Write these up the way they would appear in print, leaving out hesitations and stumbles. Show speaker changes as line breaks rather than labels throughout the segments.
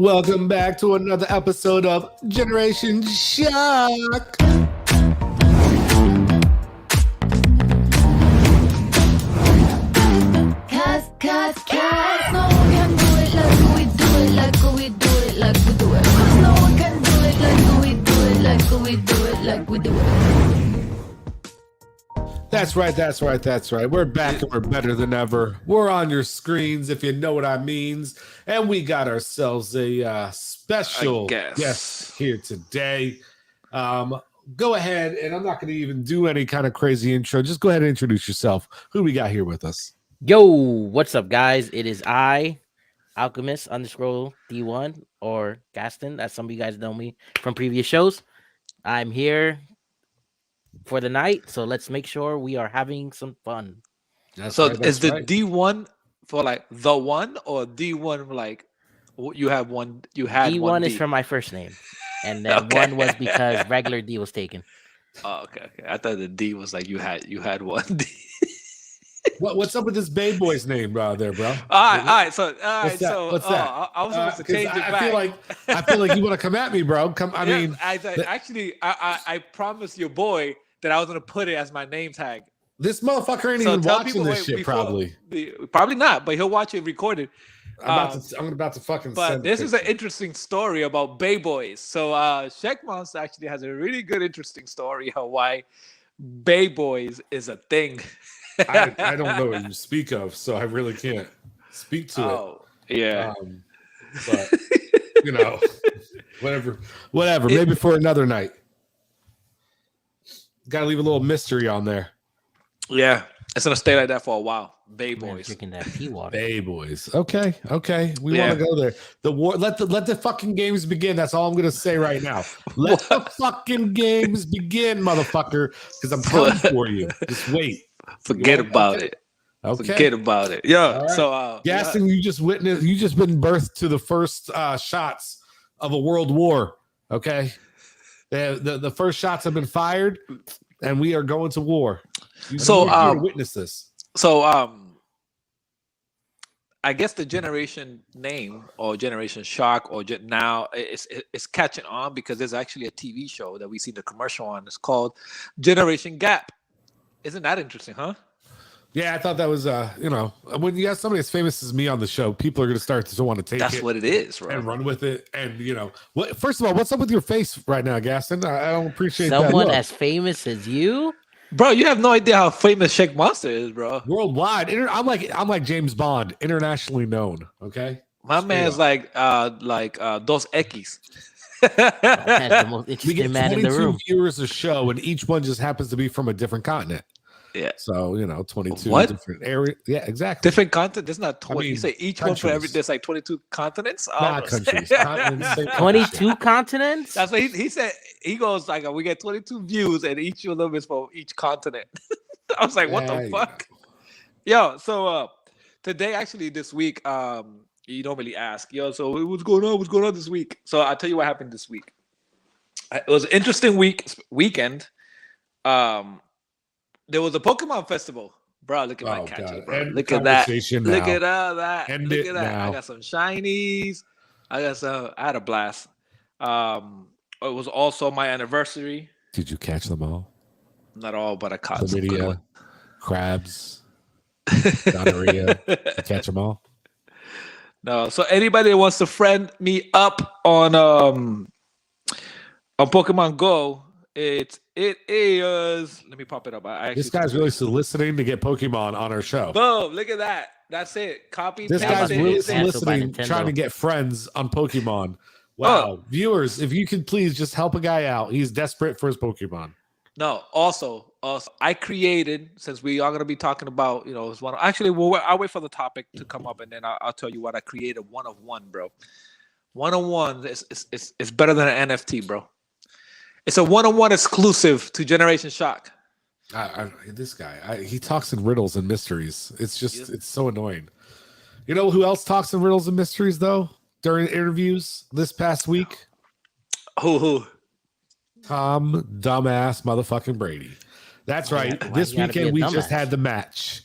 Welcome back to another episode of Generation Shock.
Cause no one can do it like we do it, like we do it, like we do it. Cause no one can do it like we do it, like we do it, like we do it.
That's right. We're back and we're better than ever. We're on your screens, if you know what I means. And we got ourselves a special guest here today. Go ahead, and I'm not going to even do any kind of crazy intro. Just go ahead and introduce yourself. Who we got here with us?
Yo, what's up, guys? It is I, Alchemist _ D1 or Gaston, as some of you guys know me from previous shows. I'm here for the night, so let's make sure we are having some fun.
Is the D1 for like the one, or D1 like you have one? You had
D1
one
is
D?
for my first name, and then one was because regular D was taken.
Oh, okay. I thought the D was like you had one D.
What's up with this Bay Boy's name, there, bro?
All right.
What's that?
I was supposed to change it back.
I feel like you want to come at me, bro.
I promised your boy that I was gonna put it as my name tag.
This motherfucker ain't even watching this shit, probably.
Probably not, but he'll watch it recorded.
I'm about to fucking.
But this is an interesting story about Bay Boys. So Shekmons actually has a really good, interesting story of why Bay Boys is a thing.
I don't know what you speak of, so I really can't speak to
it. Yeah.
But whatever. Maybe for another night. Got to leave a little mystery on there.
Yeah, it's gonna stay like that for a while. Bay Boys,
drinking that tea water.
Bay Boys. Okay. We want to go there. The war. Let the fucking games begin. That's all I'm gonna say right now. Let the fucking games begin, motherfucker. Because I'm coming for you. Just wait.
Forget about it.
Okay.
Forget about it. Yeah. Right. So,
Gaston, you just been birthed to the first shots of a world war. Okay. The first shots have been fired, and we are going to war. You're witness this.
So, I guess the generation name or Generation Shock or now it's catching on because there's actually a TV show that we see the commercial on. It's called Generation Gap. Isn't that interesting, huh?
Yeah, I thought that was, when you have somebody as famous as me on the show, people are going to start to want to take
That's what it is, right?
And run with it. And, first of all, what's up with your face right now, Gaston? I don't appreciate
someone
that.
As famous as you?
Bro, you have no idea how famous Shake Monster is, bro.
Worldwide. I'm like James Bond, internationally known, okay?
My man's like Dos Equis.
The most interesting man in the room.
viewers a show, and each one just happens to be from a different continent.
Yeah.
So 22
what?
different areas. Yeah, exactly.
Different continent. There's not 20. You say each countries. One for every. There's like 22 continents.
Not countries.
22 continents.
That's what he said. He goes like, we get 22 views, and each of them is from each continent. I was like, what the fuck? Yo, so today, actually, this week, you don't really ask, so what's going on this week? So I'll tell you what happened this week. It was an interesting weekend. There was a Pokemon festival. Bro, look at my catcher, bro. Look at that. Look at all that. Look at that. Now. I got some shinies. I had a blast. It was also my anniversary.
Did you catch them all?
Not all, but I caught
chlamydia,
some
crabs, gonorrhea. You catch them all?
No. So anybody that wants to friend me up on Pokemon Go, it is. Let me pop it up.
This guy's really soliciting to get Pokemon on our show.
Boom! Look at that. That's it. Copy.
This guy's really soliciting, trying to get friends on Pokemon. Wow, viewers, if you could please just help a guy out. He's desperate for his Pokemon.
No. Also, I created, since we are going to be talking about, it's one. Actually, I'll wait for the topic to come up, and then I'll tell you what I created. 1-of-1, bro. 1-of-1 is better than an NFT, bro. It's a 1-of-1 exclusive to Generation Shock.
This guy, he talks in riddles and mysteries. It's just, It's so annoying. You know who else talks in riddles and mysteries, though, during interviews this past week?
Who?
Tom dumbass motherfucking Brady. That's right. This weekend we just had the match.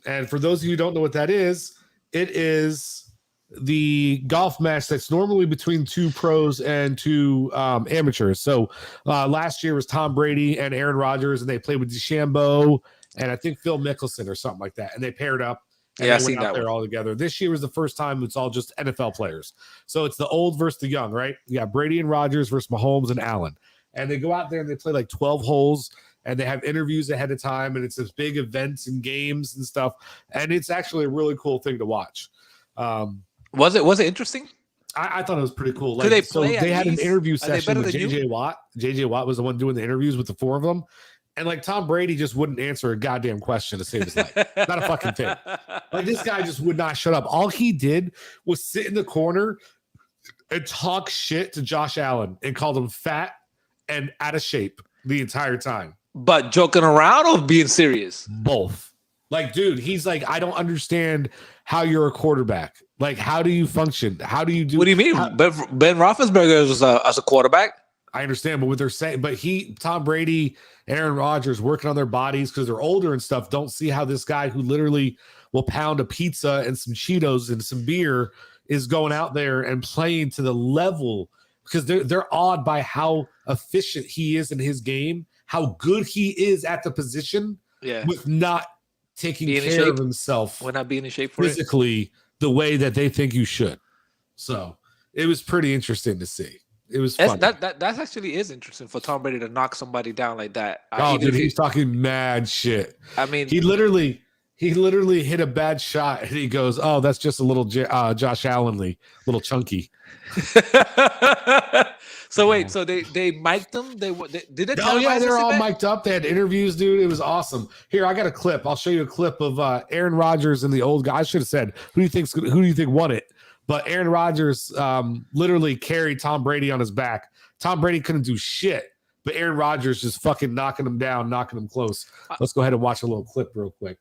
And for those of you who don't know what that is, it is the golf match that's normally between two pros and two amateurs. So last year was Tom Brady and Aaron Rodgers, and they played with DeChambeau and I think Phil Mickelson or something like that, and they paired up. And
Yeah,
they
I
went
seen
out
that
there all together. This year was the first time it's all just NFL players. So it's the old versus the young, right? You got Brady and Rodgers versus Mahomes and Allen. And they go out there and they play like 12 holes, and they have interviews ahead of time, and it's this big events and games and stuff. And it's actually a really cool thing to watch.
Was it interesting?
I thought it was pretty cool.
Could they play?
So they had an interview
Are they
session
better
with
than
JJ Watt. JJ Watt was the one doing the interviews with the four of them. And like Tom Brady just wouldn't answer a goddamn question to save his life. Not a fucking thing. Like this guy just would not shut up. All he did was sit in the corner and talk shit to Josh Allen and called him fat and out of shape the entire time.
But joking around or being serious?
Both. Like, dude, he's like, I don't understand how you're a quarterback. Like, how do you function? How do you do?
What do you mean? Ben Roethlisberger was as a quarterback.
I understand, but what they're saying, but Tom Brady, Aaron Rodgers working on their bodies because they're older and stuff, don't see how this guy who literally will pound a pizza and some Cheetos and some beer is going out there and playing to the level, because they're awed by how efficient he is in his game, how good he is at the position, with not taking care of himself.
We're not being in shape for
physically the way that they think you should. So it was pretty interesting to see. It was fun.
That actually is interesting for Tom Brady to knock somebody down like that.
Oh, dude, he's talking mad shit.
I mean,
he literally hit a bad shot and he goes, "Oh, that's just a little Josh Allen-ly, little chunky."
So wait, so they mic'd them? Did they?
Oh yeah, they're all mic'd up. They had interviews, dude. It was awesome. Here, I got a clip. I'll show you a clip of Aaron Rodgers and the old guy. I should have said, who do you think won it? But Aaron Rodgers literally carried Tom Brady on his back. Tom Brady couldn't do shit, but Aaron Rodgers just fucking knocking him down, knocking him close. Let's go ahead and watch a little clip real quick.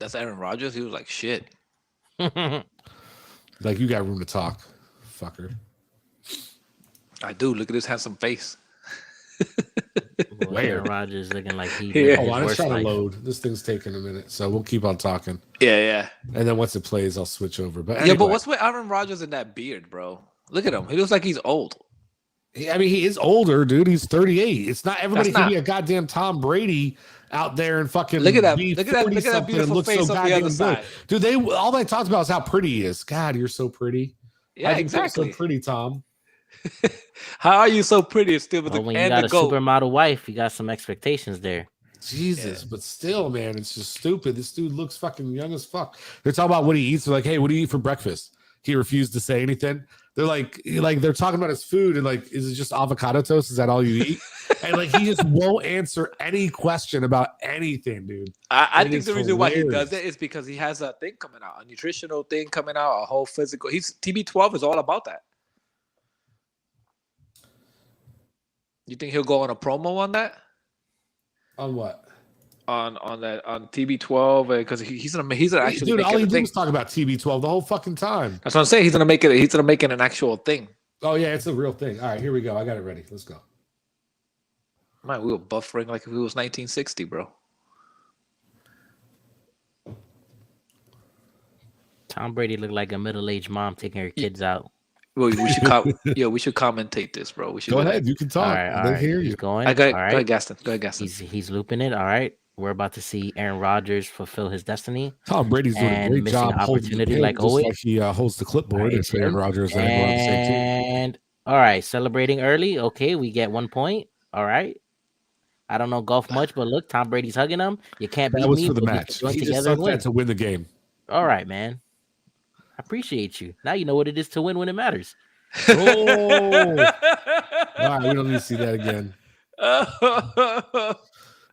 That's Aaron Rodgers. He was like, shit.
Like, you got room to talk, fucker.
I do. Look at his handsome face.
Aaron Rodgers looking like he.
Hold on, let's try to load. This thing's taking a minute, so we'll keep on talking.
Yeah.
And then once it plays, I'll switch over. But anyway.
Yeah, but what's with Aaron Rodgers and that beard, bro? Look at him. He looks like he's old.
I mean, he is older, dude. He's 38. It's not everybody can be a goddamn Tom Brady out there and fucking
look at that beautiful face on the other side.
Dude, all they talked about is how pretty he is. God, you're so pretty.
Yeah, exactly.
So pretty, Tom.
How are you so pretty still with
when you got a supermodel wife, you got some expectations there.
Jesus, but still, man, it's just stupid. This dude looks fucking young as fuck. They're talking about what he eats. They're like, hey, what do you eat for breakfast? He refused to say anything. They're like they're talking about his food and like, is it just avocado toast? Is that all you eat? And like, he just won't answer any question about anything, dude.
I think the reason why he does it is because he has a thing coming out, a nutritional thing coming out, a whole physical. TB12 is all about that. You think he'll go on a promo on that?
On what?
On TB12 because he's gonna actually.
Dude, all he did was talk about TB12 the whole fucking time.
That's what I'm saying. He's gonna make it an actual thing.
Oh yeah, it's a real thing. All right, here we go. I got it ready. Let's go.
Man, we were buffering like if it was 1960, bro.
Tom Brady looked like a middle-aged mom taking her kids out.
Well, we should we should commentate this, bro. We should
go ahead. You can talk.
All right.
Hear you.
He's going.
Go ahead, Gaston.
He's looping it. All right. We're about to see Aaron Rodgers fulfill his destiny.
Tom Brady's doing a great job
opportunity like always.
Like he holds the clipboard. It's Aaron Rodgers
and all right, celebrating early. Okay, we get 1 point. All right. I don't know golf much, but look, Tom Brady's hugging him. You can't beat me.
That was for the match. He just sucked that to win the game.
All right, man. I appreciate you. Now you know what it is to win when it matters.
Oh, all right. We don't need to see that again.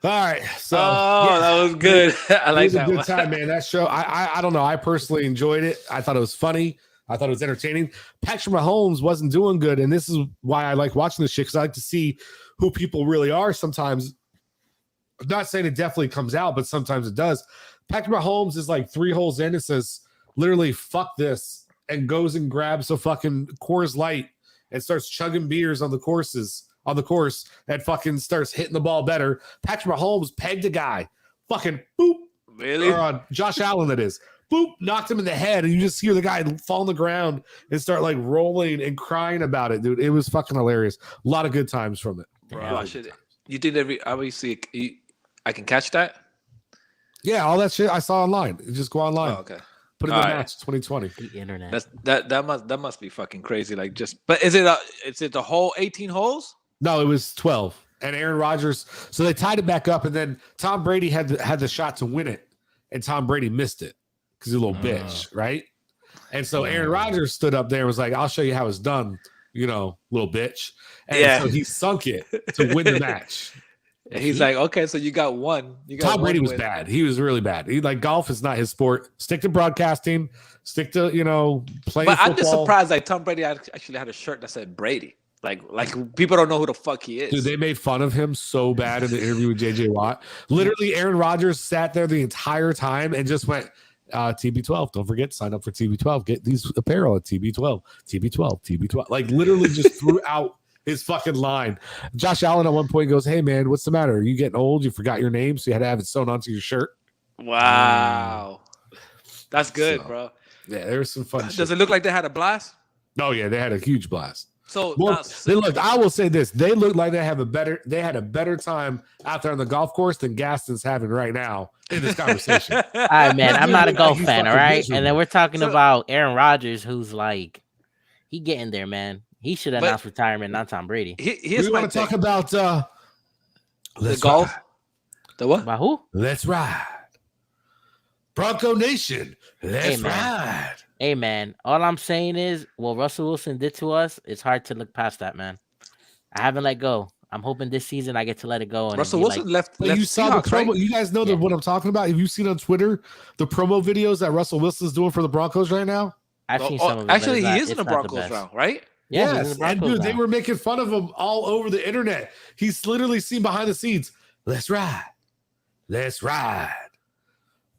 All right, so
that was good. I like that.
It was a good time, man. That show, I don't know. I personally enjoyed it. I thought it was funny. I thought it was entertaining. Patrick Mahomes wasn't doing good, and this is why I like watching this shit, because I like to see who people really are. Sometimes, I'm not saying it definitely comes out, but sometimes it does. Patrick Mahomes is like 3 holes in and says, literally, fuck this, and goes and grabs a fucking Coors Light and starts chugging beers on the course and fucking starts hitting the ball better. Patrick Mahomes pegged a guy. Fucking boop.
Really?
Or Josh Allen, that is. boop, knocked him in the head, and you just hear the guy fall on the ground and start like rolling and crying about it, dude. It was fucking hilarious. A lot of good times from it.
Bro, you did obviously I can catch that?
Yeah, all that shit I saw online. You just go online.
Oh, okay.
Put in the match 2020.
The internet.
That must be fucking crazy. Like but is it the whole 18 holes?
No, it was 12. And Aaron Rodgers, so they tied it back up, and then Tom Brady had the shot to win it, and Tom Brady missed it because he's a little bitch, right? And so Aaron Rodgers stood up there and was like, "I'll show you how it's done, little bitch." And so he sunk it to win the match.
He's like, okay, so you got one.
Tom Brady was bad. He was really bad. Golf is not his sport. Stick to broadcasting. Stick to playing.
But I'm
football.
just surprised like Tom Brady actually had a shirt that said Brady. Like people don't know who the fuck he is.
Dude, they made fun of him so bad in the interview with JJ Watt. Literally, Aaron Rodgers sat there the entire time and just went, TB12. Don't forget, sign up for TB12. Get these apparel at TB12. TB12. TB12. Like literally just threw out his fucking line. Josh Allen at one point goes, "Hey man, what's the matter? Are you getting old? You forgot your name, so you had to have it sewn onto your shirt."
Wow. That's good, bro.
Yeah, there was some fun shit.
Does it look like they had a blast?
Oh yeah, they had a huge blast.
So
they looked. I will say this: they looked like they had a better time out there on the golf course than Gaston's having right now in this conversation.
All right, man. I'm not a golf fan, all right. And then we're talking about Aaron Rodgers, who's like, he getting there, man. He should announce retirement, not Tom Brady.
We want to talk about
the golf.
Ride.
The what?
About who?
Let's ride, Bronco Nation. Let's ride.
Hey, man, all I'm saying is what Russell Wilson did to us, it's hard to look past that, man. I haven't let go. I'm hoping this season I get to let it go. And
Russell Wilson left
you saw the promo. Right? You guys know what I'm talking about? Have you seen on Twitter the promo videos that Russell Wilson's doing for the Broncos right now?
I've seen some of it.
Actually, he is in the Broncos now, right?
Yeah,
yes. And dude, they were making fun of him all over the internet. He's literally seen behind the scenes. Let's ride. Let's ride.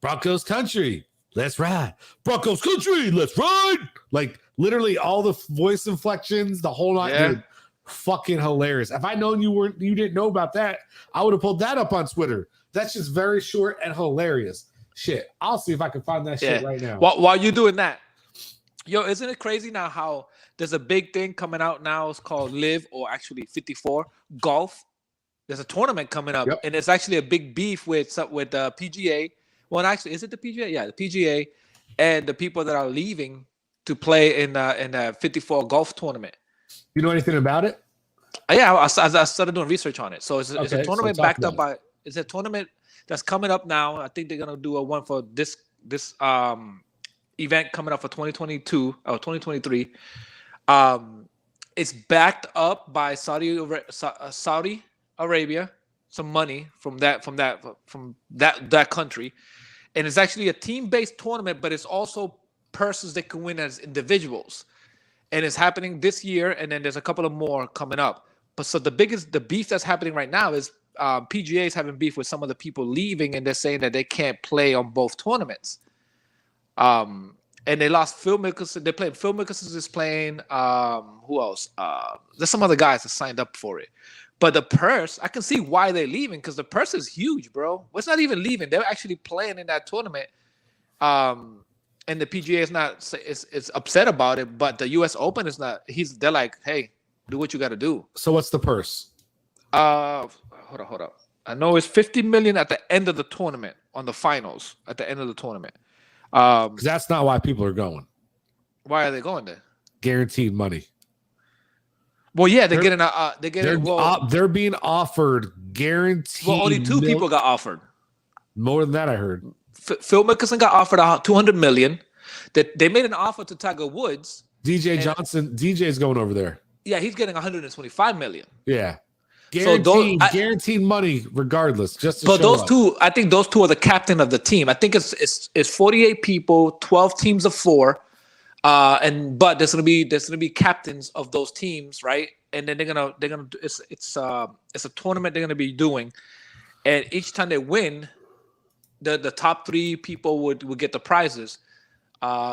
Broncos country. Let's ride. Broncos country. Let's ride. Like literally all the voice inflections, the whole night. Dude, fucking hilarious. If I'd known you didn't know about that, I would have pulled that up on Twitter. That's just very short and hilarious. Shit. I'll see if I can find that shit right now.
While you're doing that, yo, isn't it crazy now how there's a big thing coming out now? It's called Live, or actually 54 Golf. There's a tournament coming up, and it's actually a big beef with the PGA. Well, actually, is it the PGA? Yeah, the PGA and the people that are leaving to play in the 54 golf tournament.
You know anything about it?
Yeah, I started doing research on it. So it's a tournament backed up by. It's a tournament that's coming up now. I think they're gonna do a one for this event coming up for 2022 or 2023. It's backed up by Saudi Arabia, some money from that country, and it's actually a team-based tournament, but it's also purses that can win as individuals, and it's happening this year, and then there's a couple of more coming up. But so the beef that's happening right now is PGA is having beef with some of the people leaving, and they're saying that they can't play on both tournaments. And they lost Phil Mickelson. They're playing. Phil Mickelson is playing. Who else? There's some other guys that signed up for it. But the purse, I can see why they're leaving, because the purse is huge, bro. Well, it's not even leaving. They're actually playing in that tournament. And the PGA is not is upset about it, but the US Open is not. They're like, hey, do what you got to do.
So what's the purse?
Hold up. I know it's $50 million at the end of the tournament, on the finals at the end of the tournament.
Because that's not why people are going.
Why are they going there?
Guaranteed money.
Well, yeah, they're
being offered guaranteed.
Well, only two people got offered.
More than that, I heard.
Phil Mickelson got offered $200 million. That they made an offer to Tiger Woods.
DJ's going over there.
Yeah, he's getting $125 million.
Yeah. Guaranteed money regardless.
I think those two are the captain of the team. I think it's 48 people, 12 teams of 4. But there's gonna be captains of those teams, right? And then it's a tournament they're gonna be doing, and each time they win, the top 3 people would get the prizes.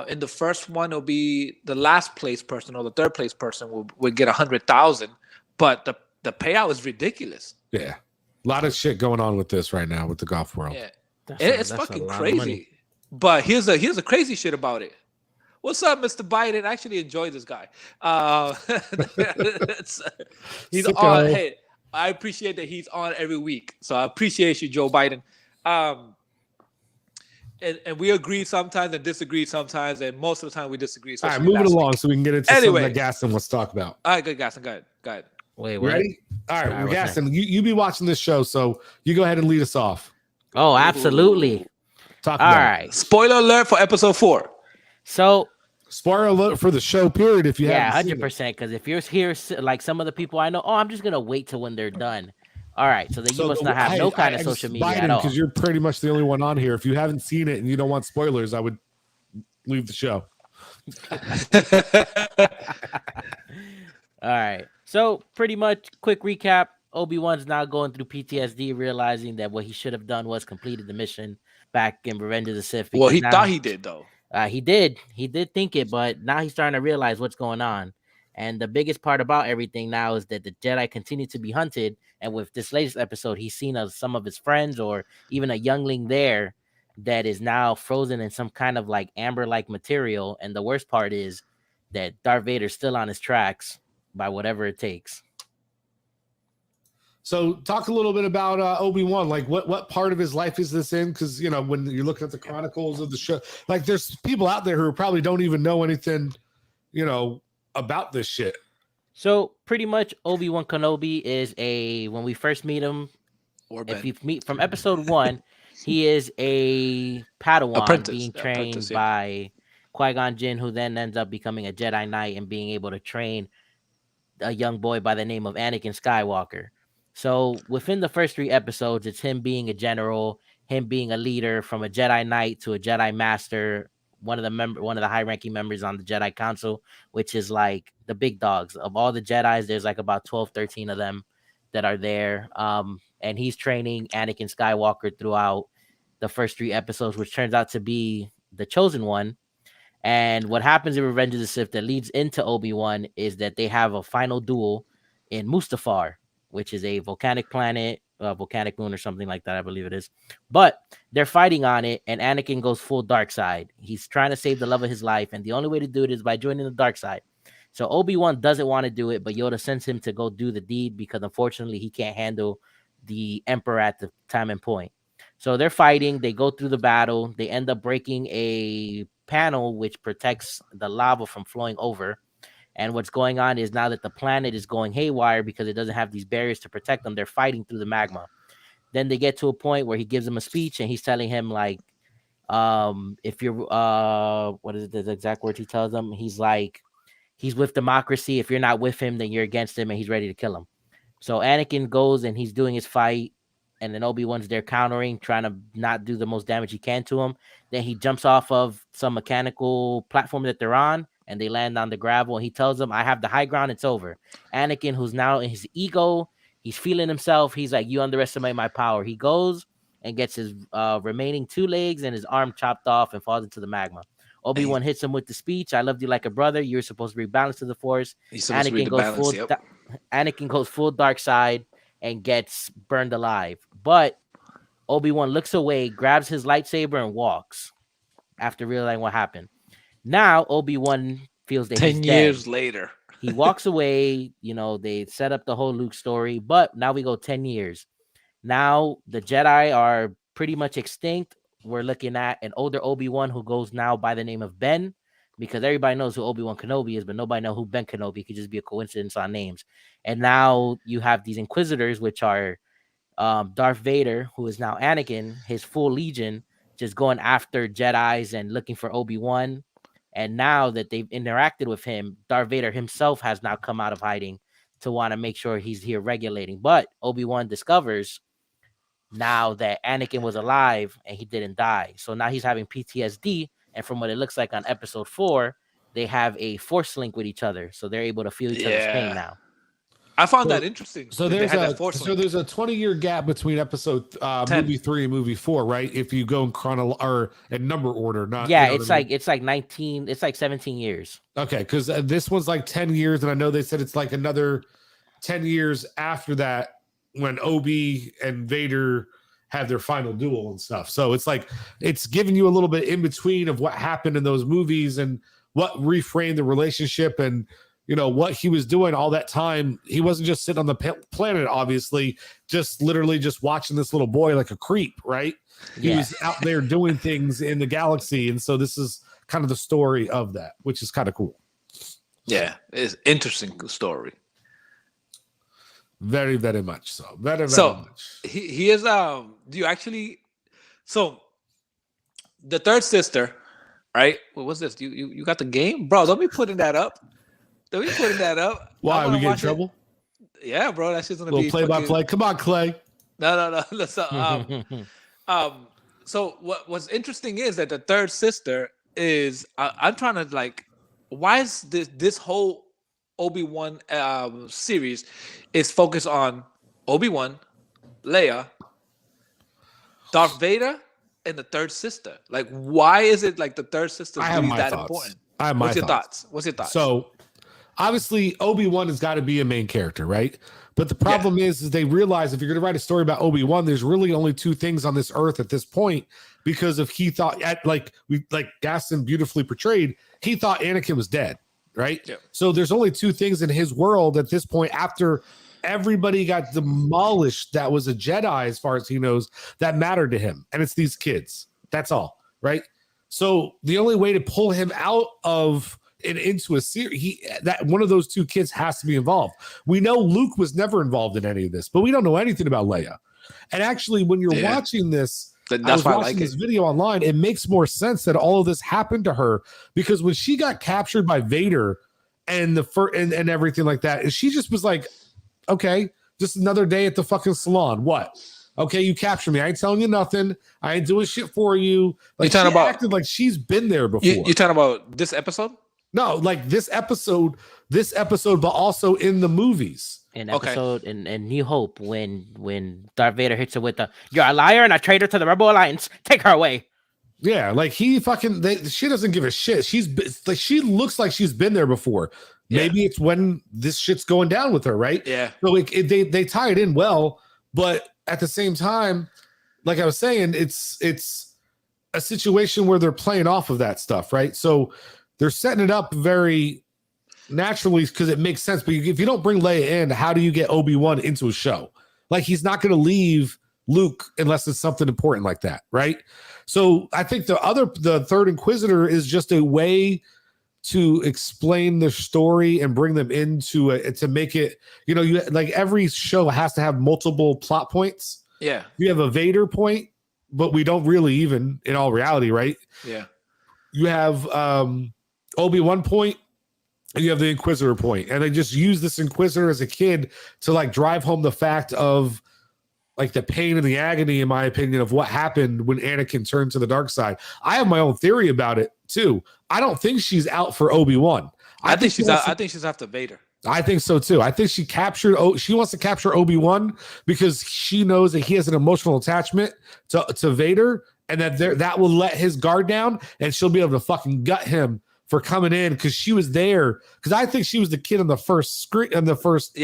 In the first one, it'll be the last place person or the third place person would get 100,000, but the payout is ridiculous.
Yeah, a lot of shit going on with this right now with the golf world.
Yeah, it's fucking crazy. But here's a crazy shit about it. What's up, Mr. Biden? I actually enjoy this guy. He's
Sicko.
on. Hey, I appreciate that he's on every week. So I appreciate you, Joe Biden. And we agree sometimes and disagree sometimes, and most of the time we disagree.
All right, move it along so we can get into something that Gaston wants to talk about.
All right, good, Gaston. Go ahead.
Wait,
what? Ready? All right, Gaston, you be watching this show, so you go ahead and lead us off.
Oh, absolutely.
Talk about
all right.
It. Spoiler alert for episode 4.
So,
spoiler alert for the show period if you haven't
100%. Because if you're here, like some of the people I know, I'm just gonna wait till when they're done. All right, so then you must not have no kind of social media at all.
Because you're pretty much the only one on here. If you haven't seen it and you don't want spoilers, I would leave the show.
All right. So pretty much quick recap. Obi-Wan's now going through PTSD, realizing that what he should have done was completed the mission back in Revenge of the Sith.
Well, he thought he did, though.
He did think it, but now he's starting to realize what's going on. And the biggest part about everything now is that the Jedi continue to be hunted. And with this latest episode, he's seen some of his friends or even a youngling there that is now frozen in some kind of like amber-like material. And the worst part is that Darth Vader's still on his tracks by whatever it takes.
So talk a little bit about Obi-Wan. Like what part of his life is this in? Because, you know, when you're looking at the chronicles of the show, like there's people out there who probably don't even know anything, you know, about this shit.
So pretty much Obi-Wan Kenobi is when we first meet him, if you meet from episode 1, he is a Padawan being trained by Qui-Gon Jinn, who then ends up becoming a Jedi Knight and being able to train a young boy by the name of Anakin Skywalker. So within the first 3 episodes, it's him being a general, him being a leader from a Jedi Knight to a Jedi Master, one of the high-ranking members on the Jedi Council, which is like the big dogs of all the Jedis. There's like about 12, 13 of them that are there. And he's training Anakin Skywalker throughout the first 3 episodes, which turns out to be the chosen one. And what happens in Revenge of the Sith that leads into Obi-Wan is that they have a final duel in Mustafar, which is a volcanic planet, volcanic moon or something like that, I believe it is. But they're fighting on it, and Anakin goes full dark side. He's trying to save the love of his life, and the only way to do it is by joining the dark side. So Obi-Wan doesn't want to do it, but Yoda sends him to go do the deed because unfortunately he can't handle the Emperor at the time and point. So they're fighting. They go through the battle. They end up breaking a panel which protects the lava from flowing over. And what's going on is now that the planet is going haywire because it doesn't have these barriers to protect them, they're fighting through the magma. Then they get to a point where he gives them a speech and he's telling him like, if you're, what is the exact words he tells them? He's like, he's with democracy. If you're not with him, then you're against him and he's ready to kill him. So Anakin goes and he's doing his fight. And then Obi-Wan's there countering, trying to not do the most damage he can to him. Then he jumps off of some mechanical platform that they're on, and they land on the gravel. And he tells them, I have the high ground, it's over. Anakin, who's now in his ego, he's feeling himself. He's like, you underestimate my power. He goes and gets his remaining 2 legs and his arm chopped off and falls into the magma. Obi-Wan hits him with the speech, I loved you like a brother. You're supposed to bring balance to the Force. Anakin goes full dark side and gets burned alive. But Obi-Wan looks away, grabs his lightsaber, and walks after realizing what happened. Now, Obi-Wan feels that
10 years later.
He walks away. You know, they set up the whole Luke story. But now we go 10 years. Now, the Jedi are pretty much extinct. We're looking at an older Obi-Wan who goes now by the name of Ben, because everybody knows who Obi-Wan Kenobi is, but nobody knows who Ben Kenobi. It could just be a coincidence on names. And now you have these Inquisitors, which are Darth Vader, who is now Anakin, his full legion, just going after Jedis and looking for Obi-Wan. And now that they've interacted with him, Darth Vader himself has now come out of hiding to want to make sure he's here regulating. But Obi-Wan discovers now that Anakin was alive and he didn't die. So now he's having PTSD. And from what it looks like on episode 4, they have a force link with each other. So they're able to feel each other's pain now.
I found that interesting.
So there's a 20-year gap between episode movie 3 and movie 4, right? If you go in number order, not
it's like 19, it's like 17 years.
Okay, because this one's like 10 years, and I know they said it's like another 10 years after that when Obi and Vader have their final duel and stuff. So it's like it's giving you a little bit in between of what happened in those movies and what reframed the relationship and what he was doing all that time. He wasn't just sitting on the planet, obviously, just literally just watching this little boy like a creep, right? He was out there doing things in the galaxy. And so this is kind of the story of that, which is kind of cool.
Yeah, it's interesting story.
Very, very much so. Very, very much.
He is do you actually the third sister, right? What's this? You got the game? Bro, don't be putting that up. Don't be putting that up.
Why we get in trouble?
Yeah, bro, that shit's gonna
be
play
by play. Come on, Clay.
No. So what's interesting is that the third sister is I'm trying to like, why is this whole Obi-Wan series is focused on Obi-Wan, Leia, Darth Vader, and the third sister? Like, why is it like the third sister is really that important?
I have my
thoughts. What's your thoughts?
So obviously Obi-Wan has got to be a main character, right? But the problem is they realize if you're going to write a story about Obi-Wan, there's really only two things on this earth at this point, because if he thought like Gaston beautifully portrayed, he thought Anakin was dead. Right. Yeah. So there's only two things in his world at this point, after everybody got demolished that was a Jedi, as far as he knows, that mattered to him. And it's these kids. That's all. Right. So the only way to pull him out of and into a series, that one of those two kids has to be involved. We know Luke was never involved in any of this, but we don't know anything about Leia. And actually, when you're watching this,
that's
I was
why
watching this video online. It makes more sense that all of this happened to her, because when she got captured by Vader and and everything like that, and she just was like, okay, just another day at the fucking salon. What? Okay, you captured me. I ain't telling you nothing. I ain't doing shit for you. Like, she acted like she's been there before.
You talking about this episode?
No, like this episode, but also in the movies.
In episode in New Hope, when Darth Vader hits her with the "You're a liar and a traitor to the Rebel Alliance. Take her away."
Yeah, like she doesn't give a shit. She looks like she's been there before. Yeah. Maybe it's when this shit's going down with her, right?
Yeah.
So they tie it in well, but at the same time, like I was saying, it's a situation where they're playing off of that stuff, right? So they're setting it up very naturally because it makes sense. But if you don't bring Leia in, how do you get Obi-Wan into a show? Like, he's not going to leave Luke unless it's something important like that, right? So I think the third Inquisitor is just a way to explain the story and bring them into it, to make it, you like every show has to have multiple plot points.
Yeah.
You have a Vader point, but we don't really even in all reality, right?
Yeah.
You have Obi-Wan point, and you have the Inquisitor point, and they just use this Inquisitor as a kid to like drive home the fact of like the pain and the agony, in my opinion, of what happened when Anakin turned to the dark side. I have my own theory about it too. I don't think she's out for Obi-Wan.
I think she's out. I think she's after Vader.
I think so too. I think she wants to capture Obi-Wan because she knows that he has an emotional attachment to Vader, and that will let his guard down, and she'll be able to fucking gut him for coming in because she was there. Because I think she was the kid on the first screen, on the first.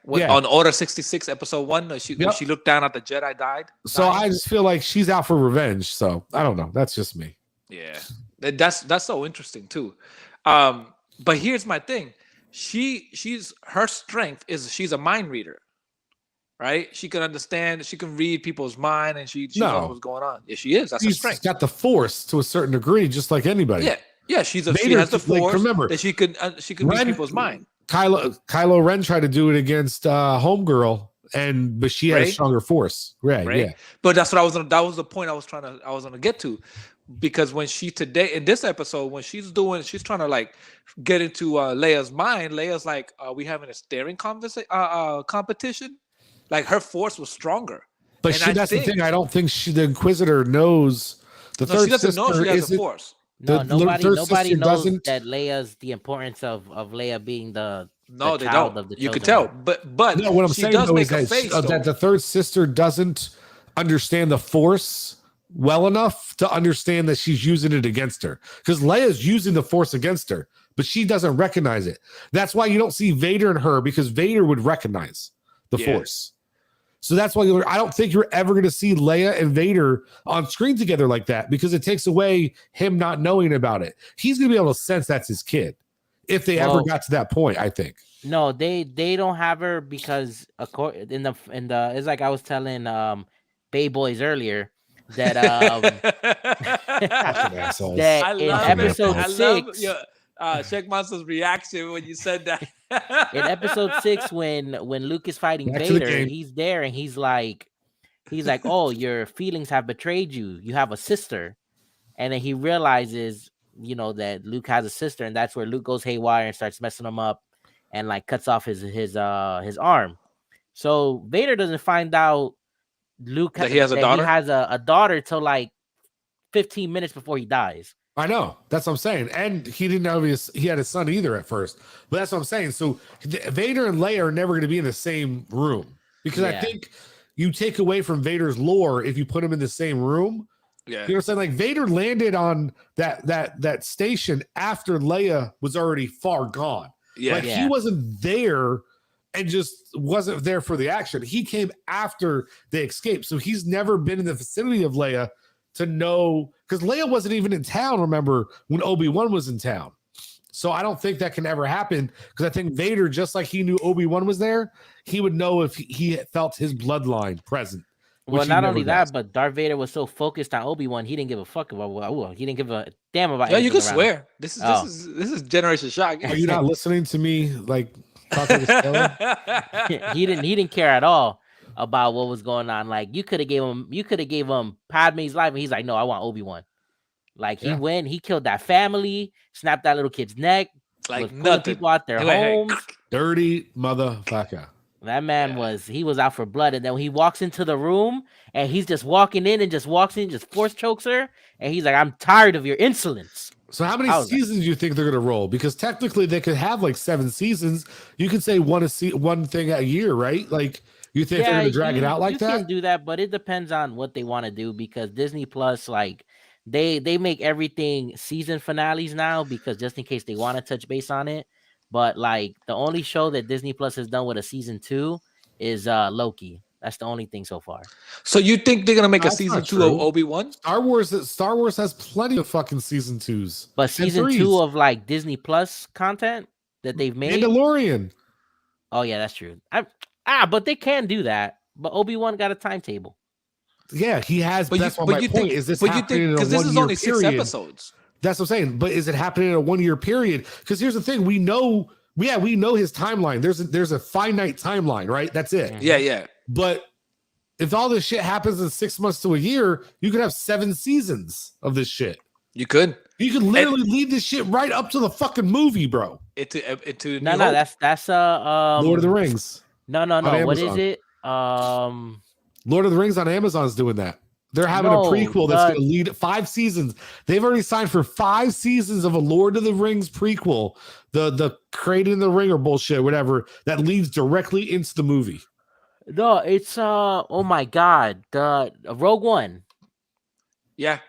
On Order 66, Episode 1, when she looked down at the Jedi died.
So I just feel like she's out for revenge. So I don't know. That's just me.
Yeah, that's so interesting too. But here's my thing. Her strength is she's a mind reader, right? She can understand, she can read people's mind, and she knows what's going on. Yeah, she is. That's her strength.
She's got the Force to a certain degree, just like anybody.
Yeah. She has the Force. Remember that she can read people's mind.
Kylo Ren tried to do it against Homegirl, but she had a stronger Force. Right? Yeah.
But that was the point I was gonna get to. Because when she today in this episode, when she's trying to like get into Leia's mind, Leia's like, are we having a staring competition? Like, her Force was stronger.
But that's the thing. I don't think the Inquisitor knows. She doesn't know she has a Force.
Nobody knows that Leia's the importance of Leia being the
they
child
don't.
Of the
you could tell, but
no, what I'm saying though is that the third sister doesn't understand the Force well enough to understand that she's using it against her, because Leia's using the Force against her, but she doesn't recognize it. That's why you don't see Vader in her, because Vader would recognize the Force. So that's why I don't think you're ever going to see Leia and Vader on screen together like that, because it takes away him not knowing about it. He's going to be able to sense that's his kid if they ever got to that point, I think.
No, they don't have her because in the it's like I was telling Bay Boys earlier that that in episode 6.
Check Monster's reaction when you said that.
In episode 6, when Luke is fighting Vader, he's there and he's like, oh, your feelings have betrayed you. You have a sister. And then he realizes, that Luke has a sister, and that's where Luke goes haywire and starts messing him up and like cuts off his arm. So Vader doesn't find out Luke
that he has a daughter.
He has a daughter till like 15 minutes before he dies.
I know. That's what I'm saying. And he didn't know he had a son either at first. But that's what I'm saying. So Vader and Leia are never going to be in the same room, because I think you take away from Vader's lore if you put him in the same room.
Yeah.
You know what I'm saying? Like, Vader landed on that station after Leia was already far gone.
Yeah.
Like, he wasn't there and just wasn't there for the action. He came after they escaped. So he's never been in the vicinity of Leia to know, because Leia wasn't even in town, remember, when Obi-Wan was in town. So I don't think that can ever happen, because I think Vader, just like he knew Obi-Wan was there, he would know if he felt his bloodline present.
Well, not only that, but Darth Vader was so focused on Obi-Wan, he didn't give a fuck about. He didn't give a damn about.
Yeah, you can swear. This is Generation Shock.
Are you not listening to me? Like,
he didn't care at all about what was going on. Like, you could have gave him Padme's life, and he's like, no, I want Obi-Wan. Like, he went, he killed that family, snapped that little kid's neck,
like nothing.
People out their homes.
Dirty motherfucker.
That man was out for blood. And then when he walks into the room and he's just walking in and just walks in, just force chokes her, and he's like, I'm tired of your insolence.
So how many seasons do you think they're going to roll? Because technically they could have like 7 seasons. You could say one thing a year, right? Like, you think they're going to drag it out like that?
You can do that, but it depends on what they want to do, because Disney Plus, like, they make everything season finales now, because just in case they want to touch base on it. But like, the only show that Disney Plus has done with a season 2 is Loki. That's the only thing so far.
So you think they're gonna make a season 2 of Obi-Wan?
Star Wars has plenty of fucking season 2s.
But season 2 of like Disney Plus content that they've made.
Mandalorian.
Oh yeah, that's true. But they can do that. But Obi-Wan got a timetable.
Yeah, he has.
But
that's my point. Is this happening in a 1-year period?
Because this is only 6 episodes.
That's what I'm saying. But is it happening in a 1-year period? Because here's the thing: we know his timeline. There's a finite timeline, right? That's it.
Yeah.
But if all this shit happens in 6 months to a year, you could have 7 seasons of this shit.
You could
literally lead this shit right up to the fucking movie, bro.
Into
no, that's
Lord of the Rings.
No. What is it?
Lord of the Rings on Amazon is doing that. They're having a prequel that's going to lead 5 seasons. They've already signed for 5 seasons of a Lord of the Rings prequel, the Creating the Ring or bullshit, whatever, that leads directly into the movie.
No, it's oh my god, the Rogue One.
Yeah.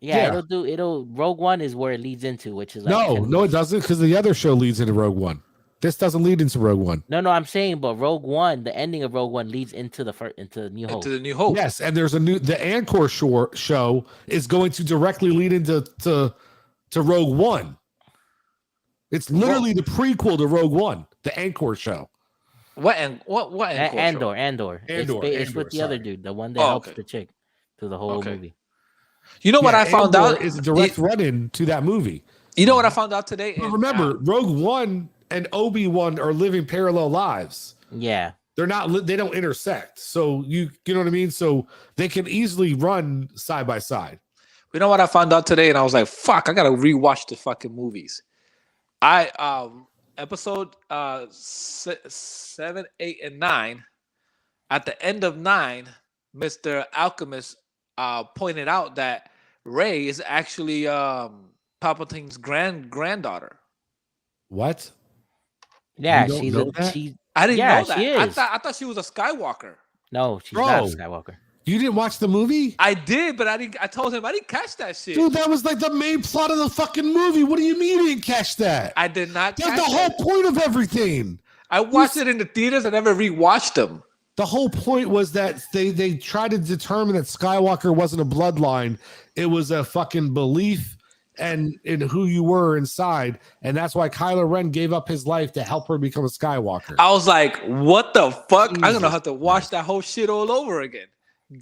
It'll Rogue One is where it leads into, which is
like no, it doesn't, because the other show leads into Rogue One. This doesn't lead into Rogue One.
No, I'm saying, but Rogue One, the ending of Rogue One leads into into New Hope.
Into the New Hope.
Yes, and there's the Anchor show is going to directly lead into Rogue One. It's literally the prequel to Rogue One, the Anchor show.
What Anchor?
Andor. It's with the other dude, the one that helps the chick through the whole movie.
You know what I found out
is a direct run-in to that movie.
You know what I found out today?
But remember, Rogue One and Obi-Wan are living parallel lives.
Yeah.
They don't intersect. So you know what I mean? So they can easily run side by side.
You know what I found out today? And I was like, fuck, I got to rewatch the fucking movies. Episode 7, 8, and 9. At the end of 9, Mr. Alchemist pointed out that Rey is actually Palpatine's granddaughter.
What?
Yeah,
I didn't know that.
She is.
I thought she was a Skywalker.
No, she's not a Skywalker.
You didn't watch the movie?
I did, but I told him I didn't catch that shit.
Dude, that was like the main plot of the fucking movie. What do you mean you didn't catch that?
I did not catch
That's the whole point of everything.
I watched it in the theaters. I never rewatched them.
The whole point was that they tried to determine that Skywalker wasn't a bloodline. It was a fucking belief and in who you were inside. And that's why Kylo Ren gave up his life to help her become a Skywalker.
I was like, what the fuck? I'm going to have to watch that whole shit all over again.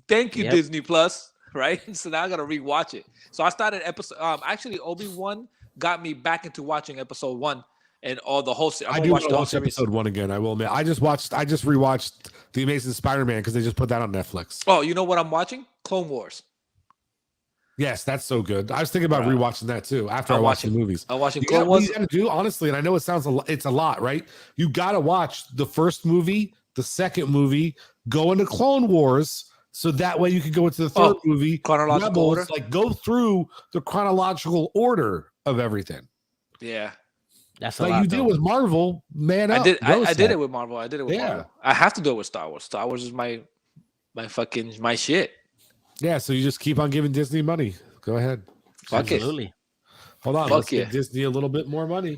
Thank you, Disney Plus. Right? So now I got to rewatch it. So I started episode. Actually, Obi-Wan got me back into watching episode 1. And all the whole series.
I do want to watch episode 1 again. I will admit. I just rewatched The Amazing Spider-Man because they just put that on Netflix.
Oh, you know what I'm watching? Clone Wars.
Yes, that's so good. I was thinking about rewatching that too after I watched the movies.
I'm watching Clone Wars.
What you got to do, honestly, and I know it's a lot, right? You got to watch the first movie, the second movie, go into Clone Wars, so that way you can go into the third movie,
chronological order.
Like go through the chronological order of everything.
Yeah.
That's
like you did with Marvel, man.
I did it with Marvel. Marvel. I have to do it with Star Wars. Star Wars is my shit.
Yeah, so you just keep on giving Disney money. Go ahead.
Absolutely.
Hold on. Let's give Disney a little bit more money.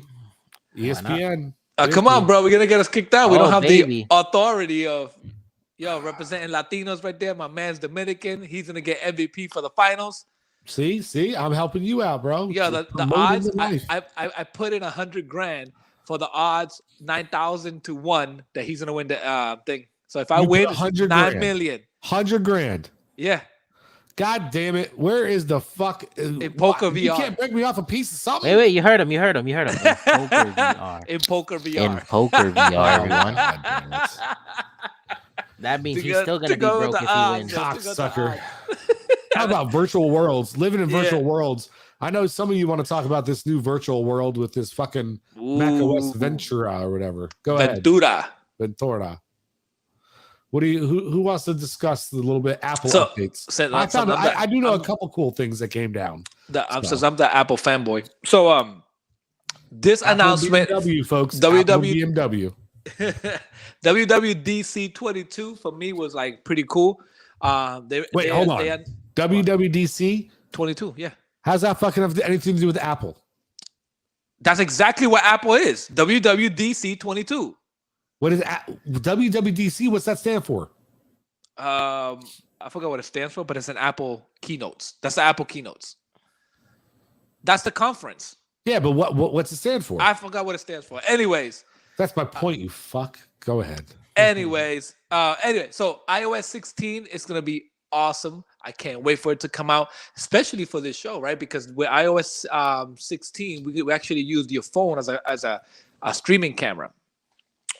ESPN.
Come on, bro. We're gonna get us kicked out. We don't have the authority of representing Latinos right there. My man's Dominican. He's gonna get MVP for the finals.
See, I'm helping you out, bro.
Yeah, the odds. I put in $100,000 for the odds 9,000 to 1 that he's gonna win the thing. So if I win, $9 million.
$100,000.
Yeah.
God damn it! Where is the fuck?
In poker VR.
You can't break me off a piece of something.
Wait, you heard him. In poker VR.
In poker VR.
In poker VR, everyone. That means he's still gonna be broke if he wins.
Cocksucker. How about virtual worlds? Living in virtual worlds. I know some of you want to talk about this new virtual world with this fucking macOS Ventura or whatever. Go ahead. Ventura. What do you? Who wants to discuss the little bit Apple updates? I do know a couple cool things that came down.
Since I'm the Apple fanboy, so this Apple announcement,
BMW folks,
BMW. WWDC 22 for me was like pretty cool.
Hold on. WWDC
22, yeah.
How's that fucking have anything to do with Apple?
That's exactly what Apple is. WWDC 22.
What is WWDC? What's that stand for?
I forgot what it stands for, but it's an Apple keynotes. That's the Apple keynotes. That's the conference.
Yeah, but what's it stand for?
I forgot what it stands for. Anyways.
That's my point, you fuck. Go ahead.
Anyway, so iOS 16 is going to be awesome. I can't wait for it to come out, especially for this show, right? Because with iOS 16, we actually use your phone as a streaming camera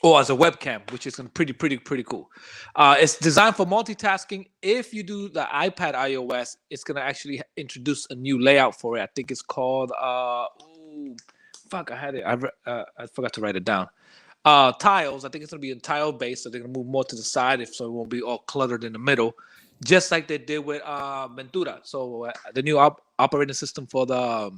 or as a webcam, which is pretty cool. It's designed for multitasking. If you do the iPad iOS, it's going to actually introduce a new layout for it. I think it's called I had it. I forgot to write it down. Tiles. I think it's going to be in tile base, so they're going to move more to the side, so it won't be all cluttered in the middle, just like they did with Ventura. So the new operating system for the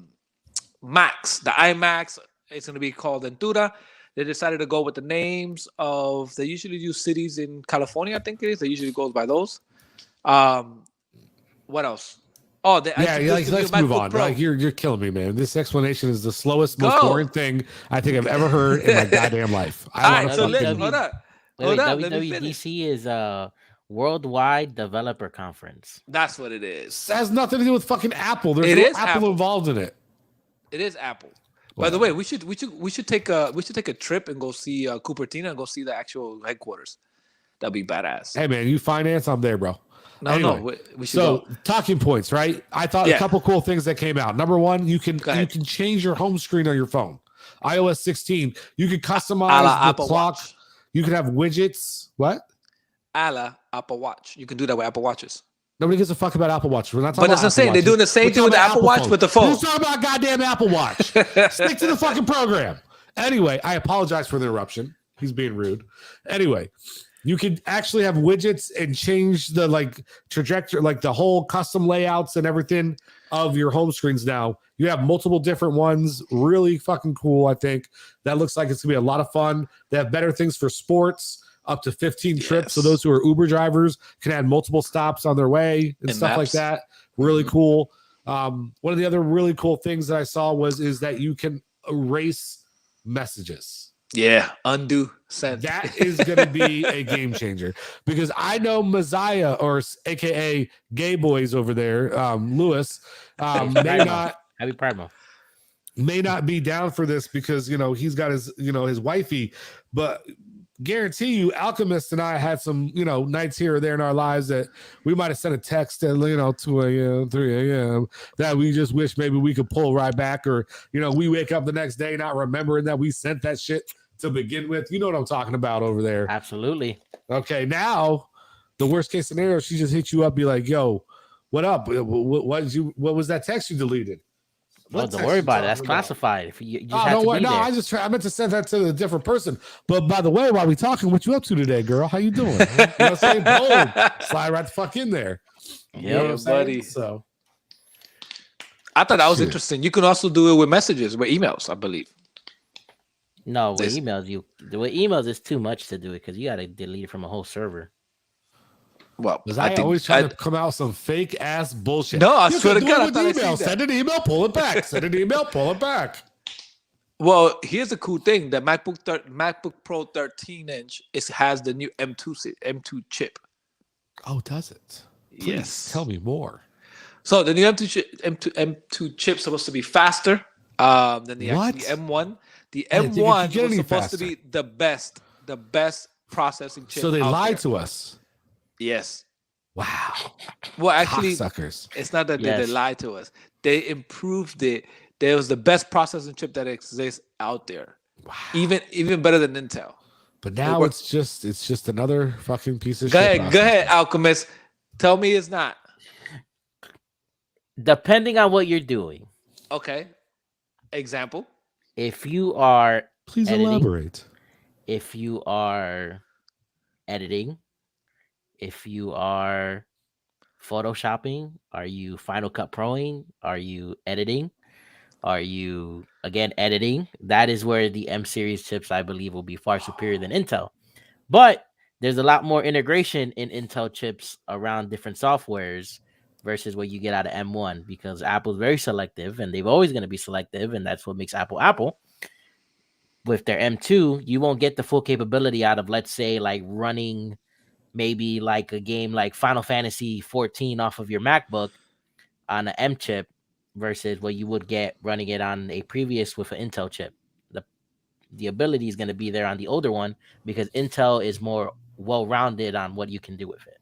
Macs, the iMacs, it's going to be called Ventura. They decided to go with the names of. They usually use cities in California, I think it is. They usually goes by those. What else? Oh,
let's move on. Like, you're killing me, man. This explanation is the slowest, most boring thing I think I've ever heard in my goddamn life.
Hold on. WWDC is a worldwide developer conference.
That's what it is.
It has nothing to do with fucking Apple. There's no Apple involved in it.
It is Apple. By the way, we should take a trip and go see Cupertino and go see the actual headquarters. That'd be badass.
Hey man, you finance? I'm there, bro.
No, we should go.
Talking points, right? I thought a couple cool things that came out. Number one, you can change your home screen on your phone. iOS 16, you can customize the
Apple
clock.
Watch.
You can have widgets. What?
A la Apple Watch. You can do that with Apple Watches.
Nobody gives a fuck about Apple Watch. We're not talking
about Apple Watch. They're doing the same thing with the Apple Watch with the phone.
Who's talking about goddamn Apple Watch? Stick to the fucking program. Anyway, I apologize for the interruption. He's being rude. Anyway, you can actually have widgets and change the trajectory, like the whole custom layouts and everything of your home screens now. You have multiple different ones. Really fucking cool, I think. That looks like it's going to be a lot of fun. They have better things for sports, up to 15 trips. So those who are Uber drivers can add multiple stops on their way and stuff like that. Really cool. One of the other really cool things that I saw is that you can erase messages.
Yeah, undo send.
That is going to be a game changer because I know Messiah or AKA Gay Boys over there, Lewis, may not be down for this because he's got his wifey, but guarantee you, Alchemist and I had some nights here or there in our lives that we might have sent a text at 2 a.m., 3 a.m. that we just wish maybe we could pull right back, or we wake up the next day not remembering that we sent that shit to begin with. You know what I'm talking about over there.
Absolutely.
Okay, now the worst case scenario, she just hits you up, be like, yo, what up? What was that text you deleted?
Don't worry about it. That's classified. If you just
don't worry. No, I meant to send that to a different person. But by the way, while we talking, what you up to today, girl? How you doing? You know what I'm saying? Boom. Slide right the fuck in there.
Yeah, buddy. So I thought that was interesting. You can also do it with messages, with emails, I believe.
No, with emails it's too much to do it because you got to delete it from a whole server.
Well, I always try to come out with some fake ass bullshit.
No, I swear to God,
send an email, pull it back. Send an email, pull it back.
Well, here's the cool thing: the MacBook Pro 13-inch has the new M2 chip.
Oh, does it? Please
yes.
Tell me more.
So the new M2 chip is supposed to be faster than the M1. The M1 was supposed to be the best processing chip.
So they lied to us.
Yes.
Wow.
Well, actually,
suckers.
It's not that they lied to us. They improved it. There was the best processing chip that exists out there. Wow. Even better than Intel.
But now it's just another fucking piece of
shit. Go ahead, Alchemist. Tell me it's not.
Depending on what you're doing.
Okay. Example.
If you are
elaborate.
If you are editing, if you are photoshopping, are you Final Cut Proing? Are you editing? Are you again editing? That is where the M series chips, I believe, will be far superior than Intel. But there's a lot more integration in Intel chips around different softwares versus what you get out of M1, because Apple's very selective and they've always going to be selective, and that's what makes Apple Apple. With their M2, you won't get the full capability out of, let's say, like running maybe like a game like Final Fantasy 14 off of your MacBook on an M chip versus what you would get running it on a previous with an Intel chip. The ability is going to be there on the older one because Intel is more well-rounded on what you can do with it.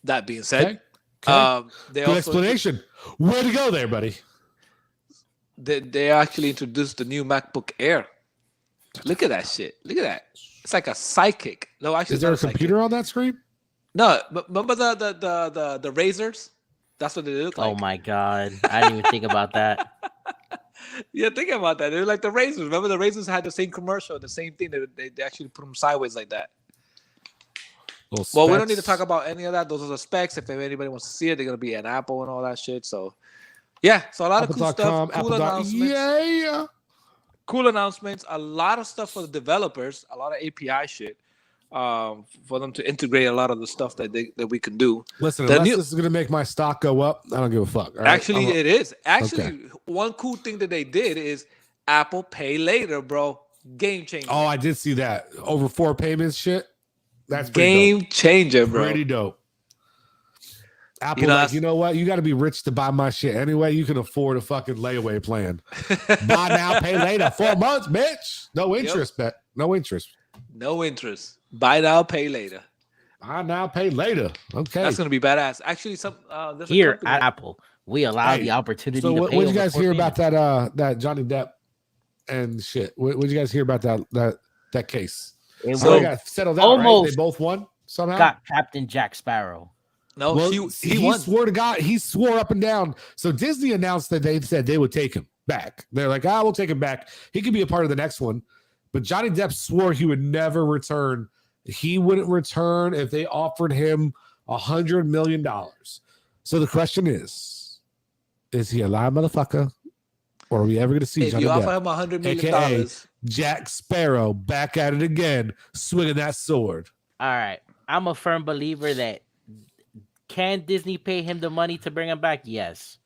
That being said,
good explanation. Way to go there, buddy.
They actually introduced the new MacBook Air. Look at that shit. Look at that. It's like a psychic. No, actually,
is there a computer on that screen?
No, but remember the razors? That's what they look like.
Oh my god, I didn't even think about that.
Yeah, think about that. They're like the razors. Remember the razors had the same commercial, the same thing. They actually put them sideways like that. Well, we don't need to talk about any of that. Those are the specs. If anybody wants to see it, they're gonna be an Apple and all that shit. So, yeah, so a lot of cool stuff, cool announcements.
Yeah.
Cool announcements, a lot of stuff for the developers, a lot of API shit for them to integrate a lot of the stuff that we can do.
Listen, unless this is going to make my stock go up, I don't give a fuck. Right?
Actually, it is. Actually, one cool thing that they did is Apple Pay Later, bro. Game changer.
Oh, I did see that. Over 4 payments shit. That's
game changer, bro.
Pretty dope. Apple, you know what? You got to be rich to buy my shit anyway. You can afford a fucking layaway plan. Buy now, pay later. 4 months, bitch. No interest, bet. No interest.
No interest. Buy now, pay later.
Buy now, pay later. Okay,
that's gonna be badass. Actually,
here at Apple, we allow the opportunity. So,
what did you guys hear about that Johnny Depp and shit? What did you guys hear about that case? So they got settled out. Right? They both won somehow.
Got Captain Jack Sparrow.
No,
well, he swore to God. He swore up and down. So Disney announced that they said they would take him back. They're like, we'll take him back. He could be a part of the next one. But Johnny Depp swore he would never return. He wouldn't return if they offered him $100 million. So the question is he a live motherfucker? Or are we ever going to see Johnny Depp?
If you offer him $100 million,
AKA Jack Sparrow, back at it again, swinging that sword.
All right. I'm a firm believer that can Disney pay him the money to bring him back? Yes.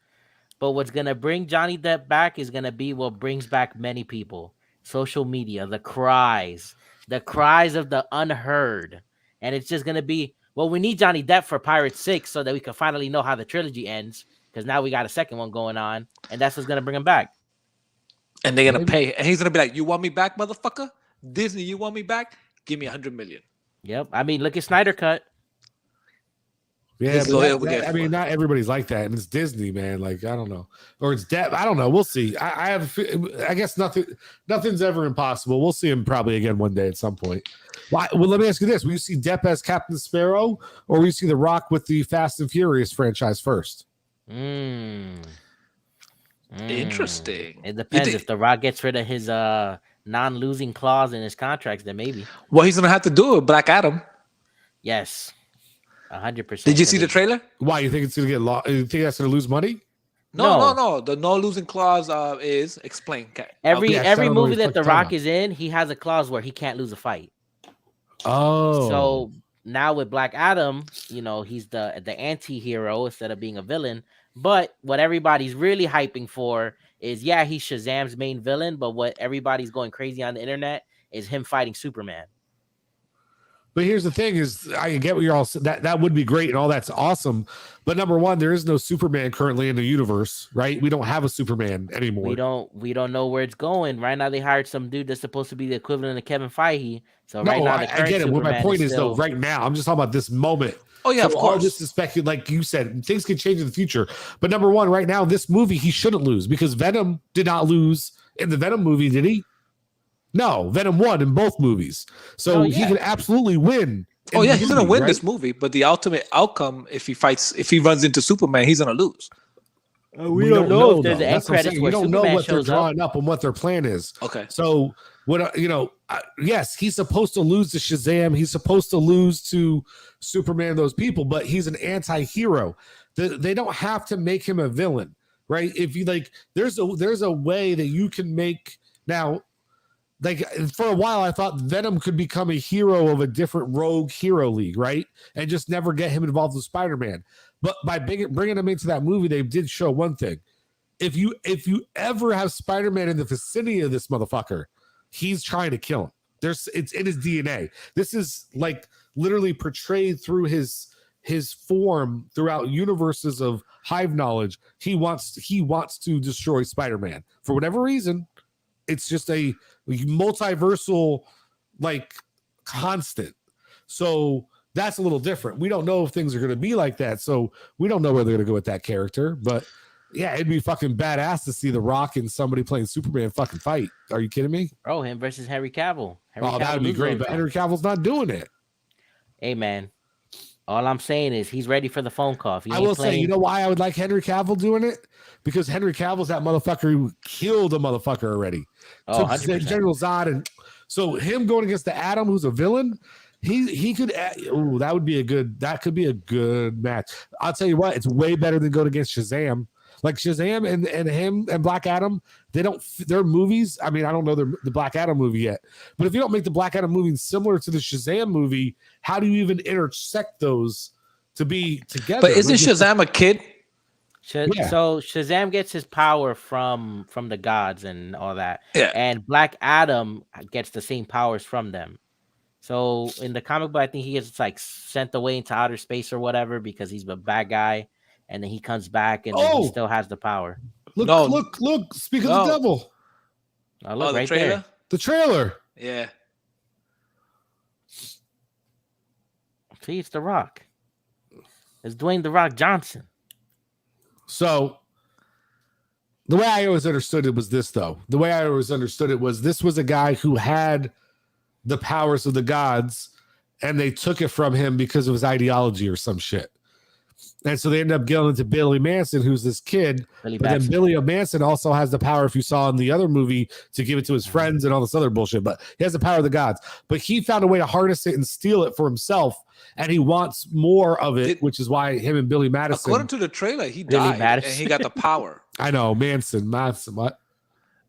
But what's gonna bring Johnny Depp back is gonna be what brings back many people. Social media, the cries of the unheard. And it's just gonna be, well, we need Johnny Depp for Pirates 6 so that we can finally know how the trilogy ends. Because now we got a second one going on, and that's what's gonna bring him back.
And they're gonna pay, and he's gonna be like, "You want me back, motherfucker? Disney, you want me back? Give me $100 million."
Yep. I mean, look at Snyder Cut.
Yeah, I mean, not everybody's like that, and it's Disney, man. Like, I don't know, or it's Depp. I don't know. We'll see. I guess nothing's ever impossible. We'll see him probably again one day at some point. Well, let me ask you this: will you see Depp as Captain Sparrow, or will you see The Rock with the Fast and Furious franchise first?
Interesting.
It depends. If The Rock gets rid of his non-losing clause in his contracts, then maybe.
Well, he's gonna have to do it with Black Adam.
Yes. 100%.
Did you see the trailer?
Why, you think it's gonna get lost? You think that's gonna lose money?
No. The no losing clause is explain.
Every movie that The Rock is in, he has a clause where he can't lose a fight.
Oh,
so now with Black Adam, he's the anti-hero instead of being a villain. But what everybody's really hyping for is, he's Shazam's main villain. But what everybody's going crazy on the internet is him fighting Superman.
But here's the thing: is I get what you're all that would be great and all that's awesome. But number one, there is no Superman currently in the universe, right? We don't have a Superman anymore.
We don't know where it's going. Right now, they hired some dude that's supposed to be the equivalent of Kevin Feige. So
no,
right now,
I get it. What my point is, though, right now, I'm just talking about this moment.
Oh yeah,
so
of course.
All this is speculative, like you said, things can change in the future. But number one, right now, this movie he shouldn't lose because Venom did not lose in the Venom movie, did he? No, Venom won in both movies, so he can absolutely win.
Oh yeah, he's gonna win this movie, but the ultimate outcome, if he runs into Superman, he's gonna lose.
We don't know if there's an end credits where
you don't
Superman
know what they're
shows
drawing up and what their plan is.
Okay,
so what yes, he's supposed to lose to Shazam. He's supposed to lose to Superman. Those people, but he's an anti-hero. They don't have to make him a villain, right? If you like, there's a way that you can make now. Like for a while, I thought Venom could become a hero of a different rogue hero league, right? And just never get him involved with Spider-Man. But by bringing him into that movie, they did show one thing. If you ever have Spider-Man in the vicinity of this motherfucker, he's trying to kill him. It's in his DNA. This is like literally portrayed through his form throughout universes of hive knowledge. He wants to destroy Spider-Man for whatever reason. It's just a multiversal like constant. So that's a little different. We don't know if things are going to be like that. So we don't know where they're going to go with that character. But yeah, it'd be fucking badass to see The Rock and somebody playing Superman fucking fight. Are you kidding me?
Bro, him versus Henry Cavill.
That would be great. But Henry Cavill's not doing it.
Hey, man. All I'm saying is he's ready for the phone call.
I will say, you know why I would like Henry Cavill doing it? Because Henry Cavill's that motherfucker who killed a motherfucker already.
Oh,
General Zod, and so him going against the Atom, who's a villain, he could. That could be a good match. I'll tell you what, it's way better than going against Shazam. Like Shazam and him and Black Adam, their movies. I mean, I don't know the Black Adam movie yet, but if you don't make the Black Adam movie similar to the Shazam movie, how do you even intersect those to be together?
But isn't Shazam a kid?
So Shazam gets his power from the gods and all that.
Yeah.
And Black Adam gets the same powers from them. So in the comic book, I think he gets like sent away into outer space or whatever because he's a bad guy. And then he comes back and then he still has the power.
Look. Speak of the devil.
Look right
trailer?
there.
The trailer.
Yeah.
See, it's The Rock. It's Dwayne The Rock Johnson.
So the way I always understood it was this, though. The way I always understood it was this was a guy who had the powers of the gods and they took it from him because of his ideology or some shit. And so they end up going into Billy Manson, who's this kid. Then Billy Manson also has the power, if you saw in the other movie, to give it to his friends and all this other bullshit. But he has the power of the gods. But he found a way to harness it and steal it for himself. And he wants more of it, which is why him and Billy Madison.
According to the trailer, he died and he got the power.
I know, Manson, what?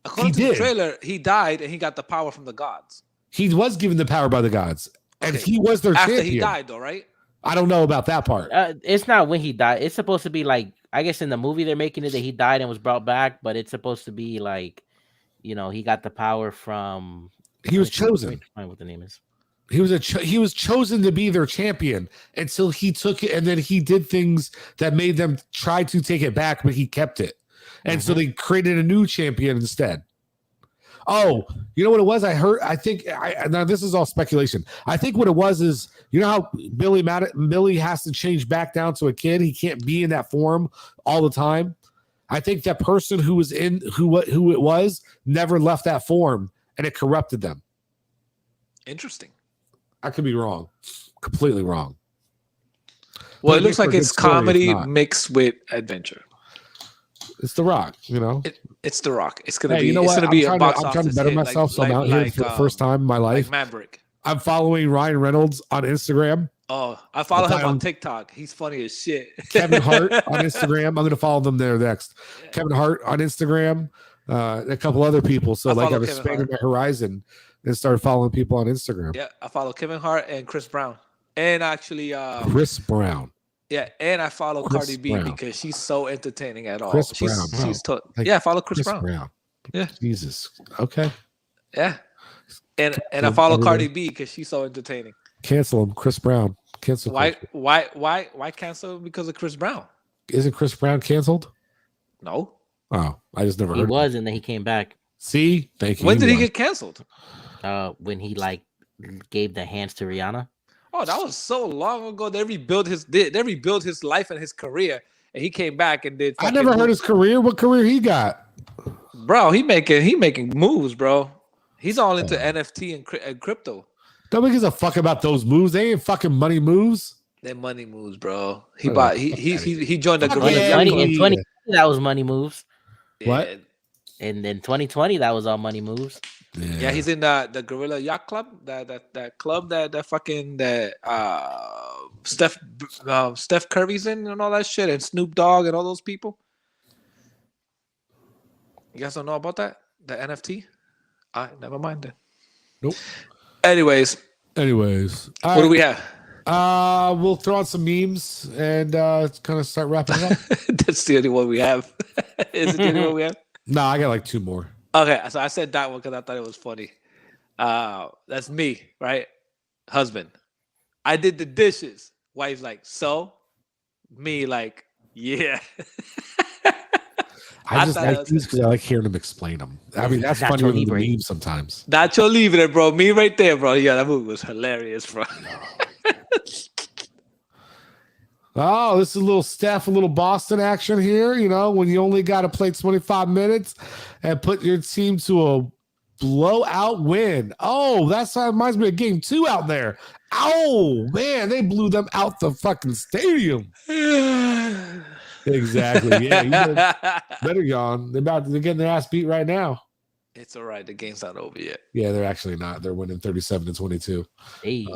According to the trailer, he died and he got the power from the gods.
He was given the power by the gods. And he was their champion.
After he died, though, right?
I don't know about that part.
It's not when he died. It's supposed to be like I guess in the movie they're making it that he died and was brought back, but it's supposed to be like, he got the power from.
He was chosen.
Find what the name is.
He was chosen to be their champion until he took it, and then he did things that made them try to take it back, but he kept it, and so they created a new champion instead. Oh, you know what it was? Now this is all speculation. I think what it was is, you know how Billy has to change back down to a kid. He can't be in that form all the time. I think that person who was in who it was never left that form, and it corrupted them.
Interesting.
I could be wrong, completely wrong.
Well,
But
it looks like it's comedy mixed with adventure.
It's The Rock,
It's The Rock. It's gonna
Hey,
be.
you know
It's
what?
gonna be
I'm
a box
trying to
office
better
hit,
myself, so I'm out here for the first time in my life.
Like Maverick.
I'm following Ryan Reynolds on Instagram.
Oh, I follow him on TikTok. He's funny as shit.
Kevin Hart on Instagram. I'm going to follow them there next.
Yeah.
Kevin Hart on Instagram. A couple other people. So I've expanded my horizon and started following people on Instagram.
Yeah, I follow Kevin Hart and Chris Brown, and actually
Chris Brown.
Yeah, and I follow
Chris
Cardi B
Brown.
because she's so entertaining at all.
Chris
She's
Brown.
I follow Chris Brown.
Yeah. Jesus. Okay.
Yeah. And I follow Cardi B because she's so entertaining.
Cancel him, Chris Brown. Cancel.
Why cancel because of Chris Brown?
Isn't Chris Brown canceled?
No.
Oh, I just never heard.
He was, and then he came back.
See, thank you.
When did he get canceled?
When he gave the hands to Rihanna.
Oh, that was so long ago. They rebuilt his life and his career, and he came back and did.
I never heard his career. What career he got?
Bro, he making moves, bro. He's all into NFT and crypto.
Nobody gives a fuck about those moves. They ain't fucking money moves.
They're money moves, bro. He joined the Gorilla.
In 2020, that was money moves.
What?
Yeah.
And then 2020, that was all money moves.
Yeah, he's in the Gorilla Yacht Club, that club that Steph Curry's in and all that shit, and Snoop Dogg and all those people. You guys don't know about that? The NFT? Never mind then.
Nope.
Anyways,
what
do we have?
We'll throw out some memes and kind of start wrapping it up.
That's the only one we have. Is it the only one we have?
No, I got like two more.
Okay, so I said that one because I thought it was funny. That's me, right? Husband. I did the dishes. Wife's like, so? Me like, yeah.
I just like these because I like hearing them explain them. I mean, that's funny with the memes sometimes.
Nacho Libre, bro. Me right there, bro. Yeah, that movie was hilarious, bro.
Oh, this is a little Steph, a little Boston action here. When you only got to play 25 minutes and put your team to a blowout win. Oh, that reminds me of game 2 out there. Oh, man, they blew them out the fucking stadium. Exactly. Yeah, better yawn. They're getting their ass beat right now.
It's all right. The game's not over yet.
Yeah, they're actually not. They're winning 37-22.
Hey.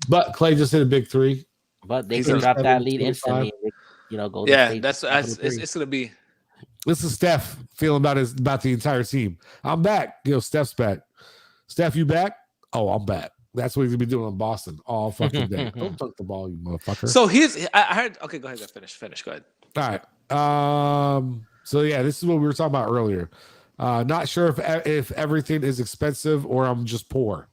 But Clay just hit a big 3.
But they can drop that lead instantly. Go.
Yeah, it's gonna be.
This is Steph feeling about the entire team. I'm back. Steph's back. Steph, you back? Oh, I'm back. That's what he's gonna be doing in Boston all fucking day. Don't dunk the ball, you motherfucker.
So I heard. Okay, go ahead. Finish. Go ahead.
All right. So yeah, this is what we were talking about earlier. Not sure if everything is expensive or I'm just poor.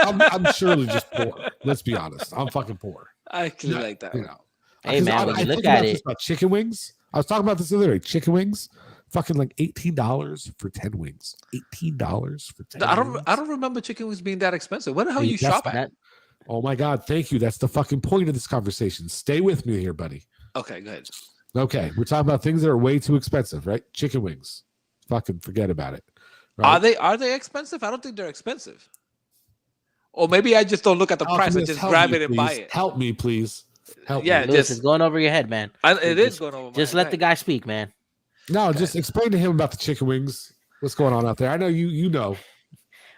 I'm surely just poor. Let's be honest. I'm fucking poor.
I actually like that.
Hey man, when you look at it,
about chicken wings. I was talking about this the other day. Chicken wings, fucking like $18 for 10 wings. $18 for 10.
I don't remember chicken wings being that expensive. Where the hell you shop at?
Oh my god, thank you. That's the fucking point of this conversation. Stay with me here, buddy.
Okay, go ahead.
Okay, we're talking about things that are way too expensive, right? Chicken wings. Fucking forget about it. Right?
Are they expensive? I don't think they're expensive. Or maybe I just don't look at the price and just grab it and buy it.
Help me, please. Help
me. Lewis, it's going over your head, man.
It is going over my head.
Just let the guy speak, man.
No, just explain to him about the chicken wings. What's going on out there? I know you know.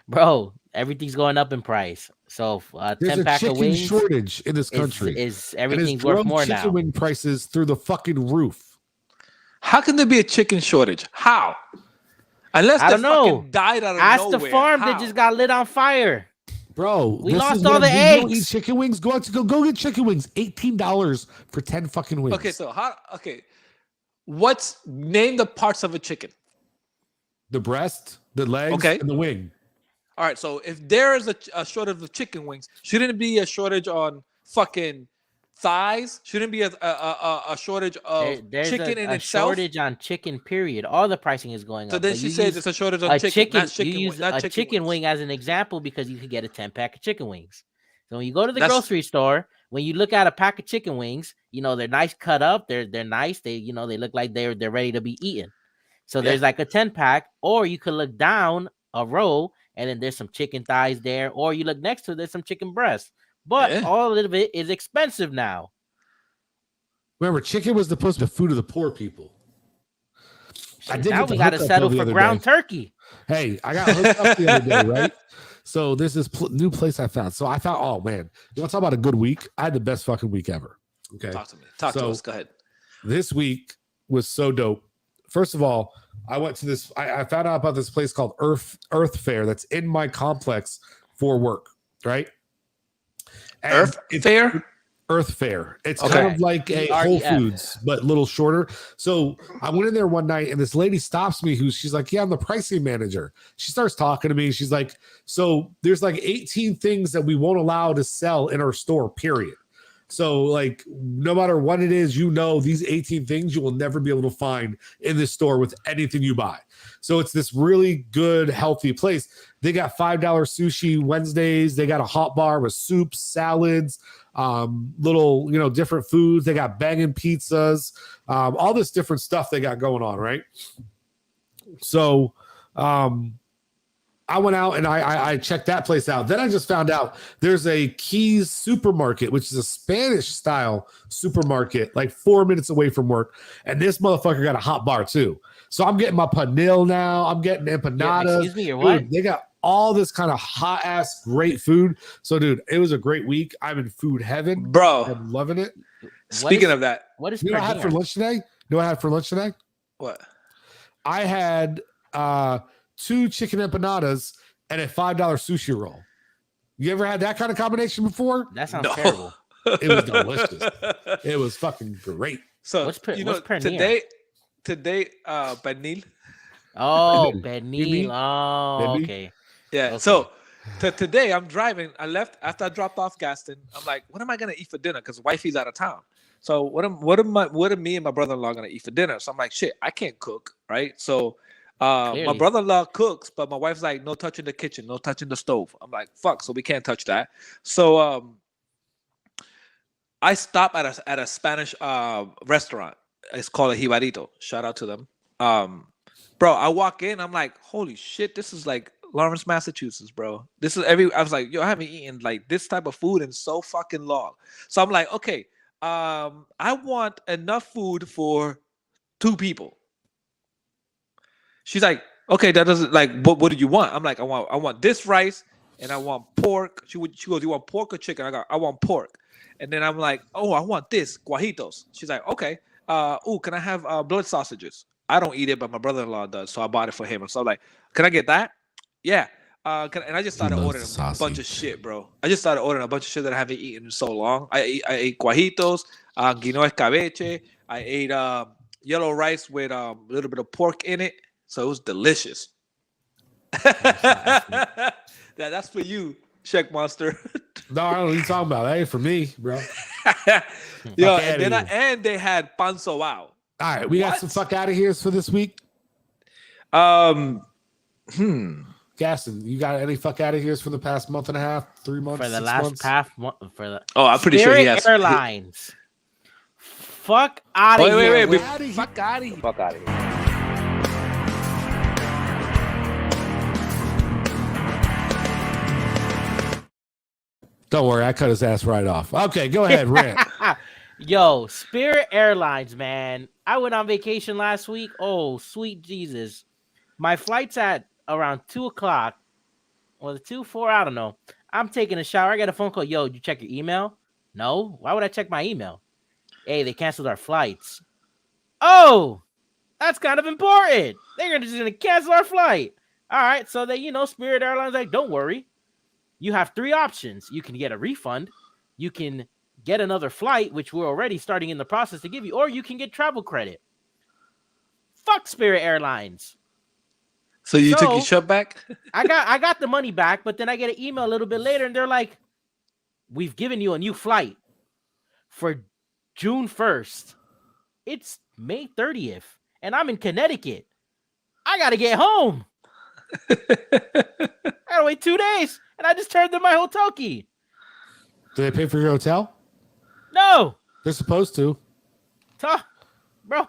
Bro, everything's going up in price. So 10 pack of wings
shortage in this country.
Is everything's worth more now.
Chicken wing prices through the fucking roof.
How can there be a chicken shortage? How? Unless
I don't know.
Died out of
Ask
nowhere.
the farm that just got lit on fire.
Bro,
We
this
lost
is
all
when
the
you don't eat
eggs.
chicken wings. Go get chicken wings. $18 for 10 fucking wings.
Okay, so name the parts of a chicken?
The breast, the legs,
Okay.
and the wing.
All right, so if there is a shortage of chicken wings, shouldn't it be a shortage on fucking thighs? Shouldn't be a shortage of
There's
chicken in
a
itself?
shortage on chicken. Period. All the pricing is going
So
up.
then
But
she
you
said
use
it's a shortage on
a
chicken, not
you
chicken,
use
not
a
chicken
chicken
wings.
wing as an example because you could get a 10-pack of chicken wings. So when you go to the
That's-
grocery store, when you look at a pack of chicken wings, they're nice cut up. They're nice. They they look like they're ready to be eaten. So there's like a 10-pack, or you could look down a row and then there's some chicken thighs there, or you look next to it, there's some chicken breasts. But all of it is expensive now.
Remember, chicken was supposed to be food of the poor people.
Shit, now we got to settle for ground turkey.
Hey, I got hooked up the other day, right? So there's this new place I found. So I found, oh man, you want to talk about a good week? I had the best fucking week ever. Okay.
Talk to me. Talk to us. Go ahead.
This week was so dope. First of all, I went to this, I found out about this place called Earth Fair that's in my complex for work, right? And
Earth Fair?
Earth Fair. It's kind of like a Whole Foods, but a little shorter. So I went in there one night and this lady stops me she's like, yeah, I'm the pricing manager. She starts talking to me. She's like, so there's like 18 things that we won't allow to sell in our store, period. So like, no matter what it is, these 18 things you will never be able to find in this store with anything you buy. So it's this really good, healthy place. They got $5 sushi Wednesdays. They got a hot bar with soups, salads, little, different foods. They got banging pizzas, all this different stuff they got going on, right? So I went out and I checked that place out. Then I just found out there's a Keys supermarket, which is a Spanish style supermarket, like 4 minutes away from work. And this motherfucker got a hot bar too. So I'm getting my panil now. I'm getting empanadas.
Excuse me, or what?
Dude, they got all this kind of hot ass great food. So dude, it was a great week. I'm in food heaven,
bro.
I'm loving it.
Speaking of that,
what is
what I had for lunch today?
What?
I had 2 chicken empanadas and a $5 sushi roll. You ever had that kind of combination before?
That sounds terrible.
It was delicious. It was fucking great.
So
what's today,
pernil.
Oh, pernil. Oh, okay.
Yeah.
Okay.
So today I'm driving. I left after I dropped off Gaston. I'm like, what am I gonna eat for dinner? Because wifey's out of town. So what are me and my brother-in-law gonna eat for dinner? So I'm like, shit, I can't cook, right? So my brother-in-law cooks, but my wife's like, no touching the kitchen, no touching the stove. I'm like, fuck, so we can't touch that. So I stop at a Spanish restaurant. It's called a Jibarito. Shout out to them. Bro, I walk in, I'm like, holy shit, this is like Lawrence, Massachusetts, bro. I was like, yo, I haven't eaten like this type of food in so fucking long. So I'm like, okay, I want enough food for 2 people. She's like, okay, that doesn't like what do you want? I'm like, I want this rice and I want pork. She goes, you want pork or chicken? I want pork. And then I'm like, oh, I want this, guajitos. She's like, okay. Can I have blood sausages? I don't eat it, but my brother-in-law does, so I bought it for him. So I'm like, can I get that? Yeah. And I just started ordering a bunch of shit, bro. I just started ordering a bunch of shit that I haven't eaten in so long. I ate guajitos, guineo escabeche. I ate yellow rice with a little bit of pork in it. So it was delicious. That's for you, Check Monster.
No, I don't know what you're talking about. That ain't for me, bro.
Yo, and they had pan sobao.
All right, we got some fuck out of here for this week. Gaston, you got any fuck out of here for the past month and a half, 3 months,
for the
6
last
months?
half month for the
I'm pretty sure he has
Airlines. Fuck out of here.
Wait. Fuck out of here.
Fuck out of here.
Don't worry, I cut his ass right off. Okay, go ahead, rant.
Yo, Spirit Airlines, man. I went on vacation last week. Oh, sweet Jesus. My flight's at around 2 o'clock. Or 2-4, I don't know. I'm taking a shower. I got a phone call. Yo, did you check your email? No. Why would I check my email? Hey, they canceled our flights. Oh, that's kind of important. They're just gonna cancel our flight. All right, so they, Spirit Airlines like, don't worry. you have 3 options. You can get a refund, you can get another flight, which we're already starting in the process to give you, or you can get travel credit. Fuck Spirit Airlines.
So you took your shut back?
I got the money back, but then I get an email a little bit later, and they're like, "We've given you a new flight for June 1st. It's May 30th, and I'm in Connecticut. I gotta get home. I gotta wait 2 days, and I just turned in my hotel key."
Do they pay for your hotel?
No,
They're supposed to.
Bro,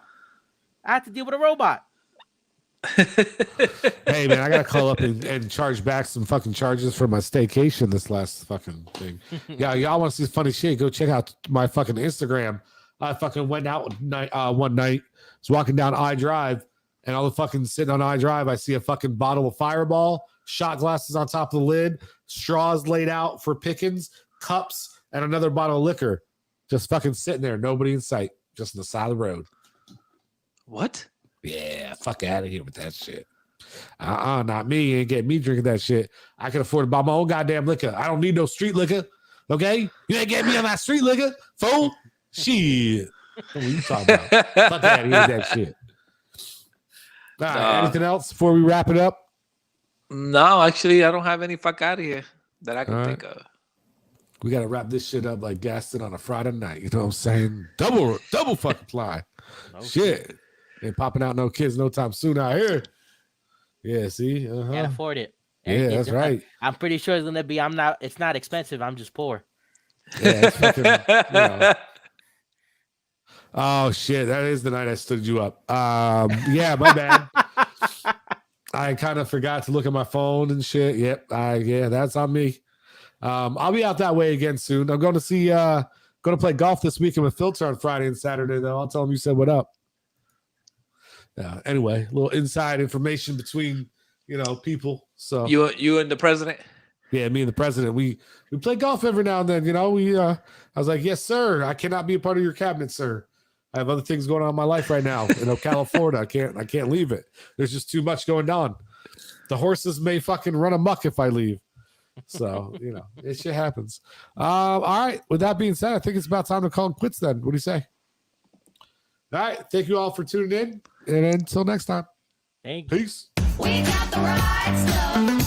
I had to deal with a robot.
Hey man, I gotta call up and charge back some fucking charges for my staycation this last fucking thing. Yeah, y'all want to see funny shit? Go check out my fucking Instagram. I fucking went out one night, was walking down I Drive, and all the fucking sitting on I Drive, I see a fucking bottle of Fireball, shot glasses on top of the lid, straws laid out for pickings, cups, and another bottle of liquor, just fucking sitting there, nobody in sight, just on the side of the road.
What?
Yeah, fuck out of here with that shit. Not me. You ain't getting me drinking that shit. I can afford to buy my own goddamn liquor. I don't need no street liquor. Okay? You ain't getting me on that street liquor, fool. Shit. What are you talking about? Fuck out of here with that shit. All right, anything else before we wrap it up?
No, actually, I don't have any fuck out of here that I can think of.
We got to wrap this shit up like Gaston on a Friday night. You know what I'm saying? Double fucking fly. Shit. Ain't popping out no kids no time soon out here. Yeah, see?
Can't afford it.
Yeah, that's right.
I'm pretty sure it's gonna be. It's not expensive. I'm just poor.
Yeah, it's fucking. Oh shit! That is the night I stood you up. Yeah, my bad. I kind of forgot to look at my phone and shit. Yep. Yeah, that's on me. I'll be out that way again soon. I'm going to see. Going to play golf this weekend with Filter on Friday and Saturday. Though I'll tell him you said what up. Anyway, a little inside information between people. So
you and the president.
Yeah, me and the president. We play golf every now and then. I was like, yes, sir. I cannot be a part of your cabinet, sir. I have other things going on in my life right now. California. I can't leave it. There's just too much going on. The horses may fucking run amok if I leave. So it shit happens. All right. With that being said, I think it's about time to call them quits. Then, what do you say? All right. Thank you all for tuning in. And until next time.
Thank you.
Peace.
We got the right stuff.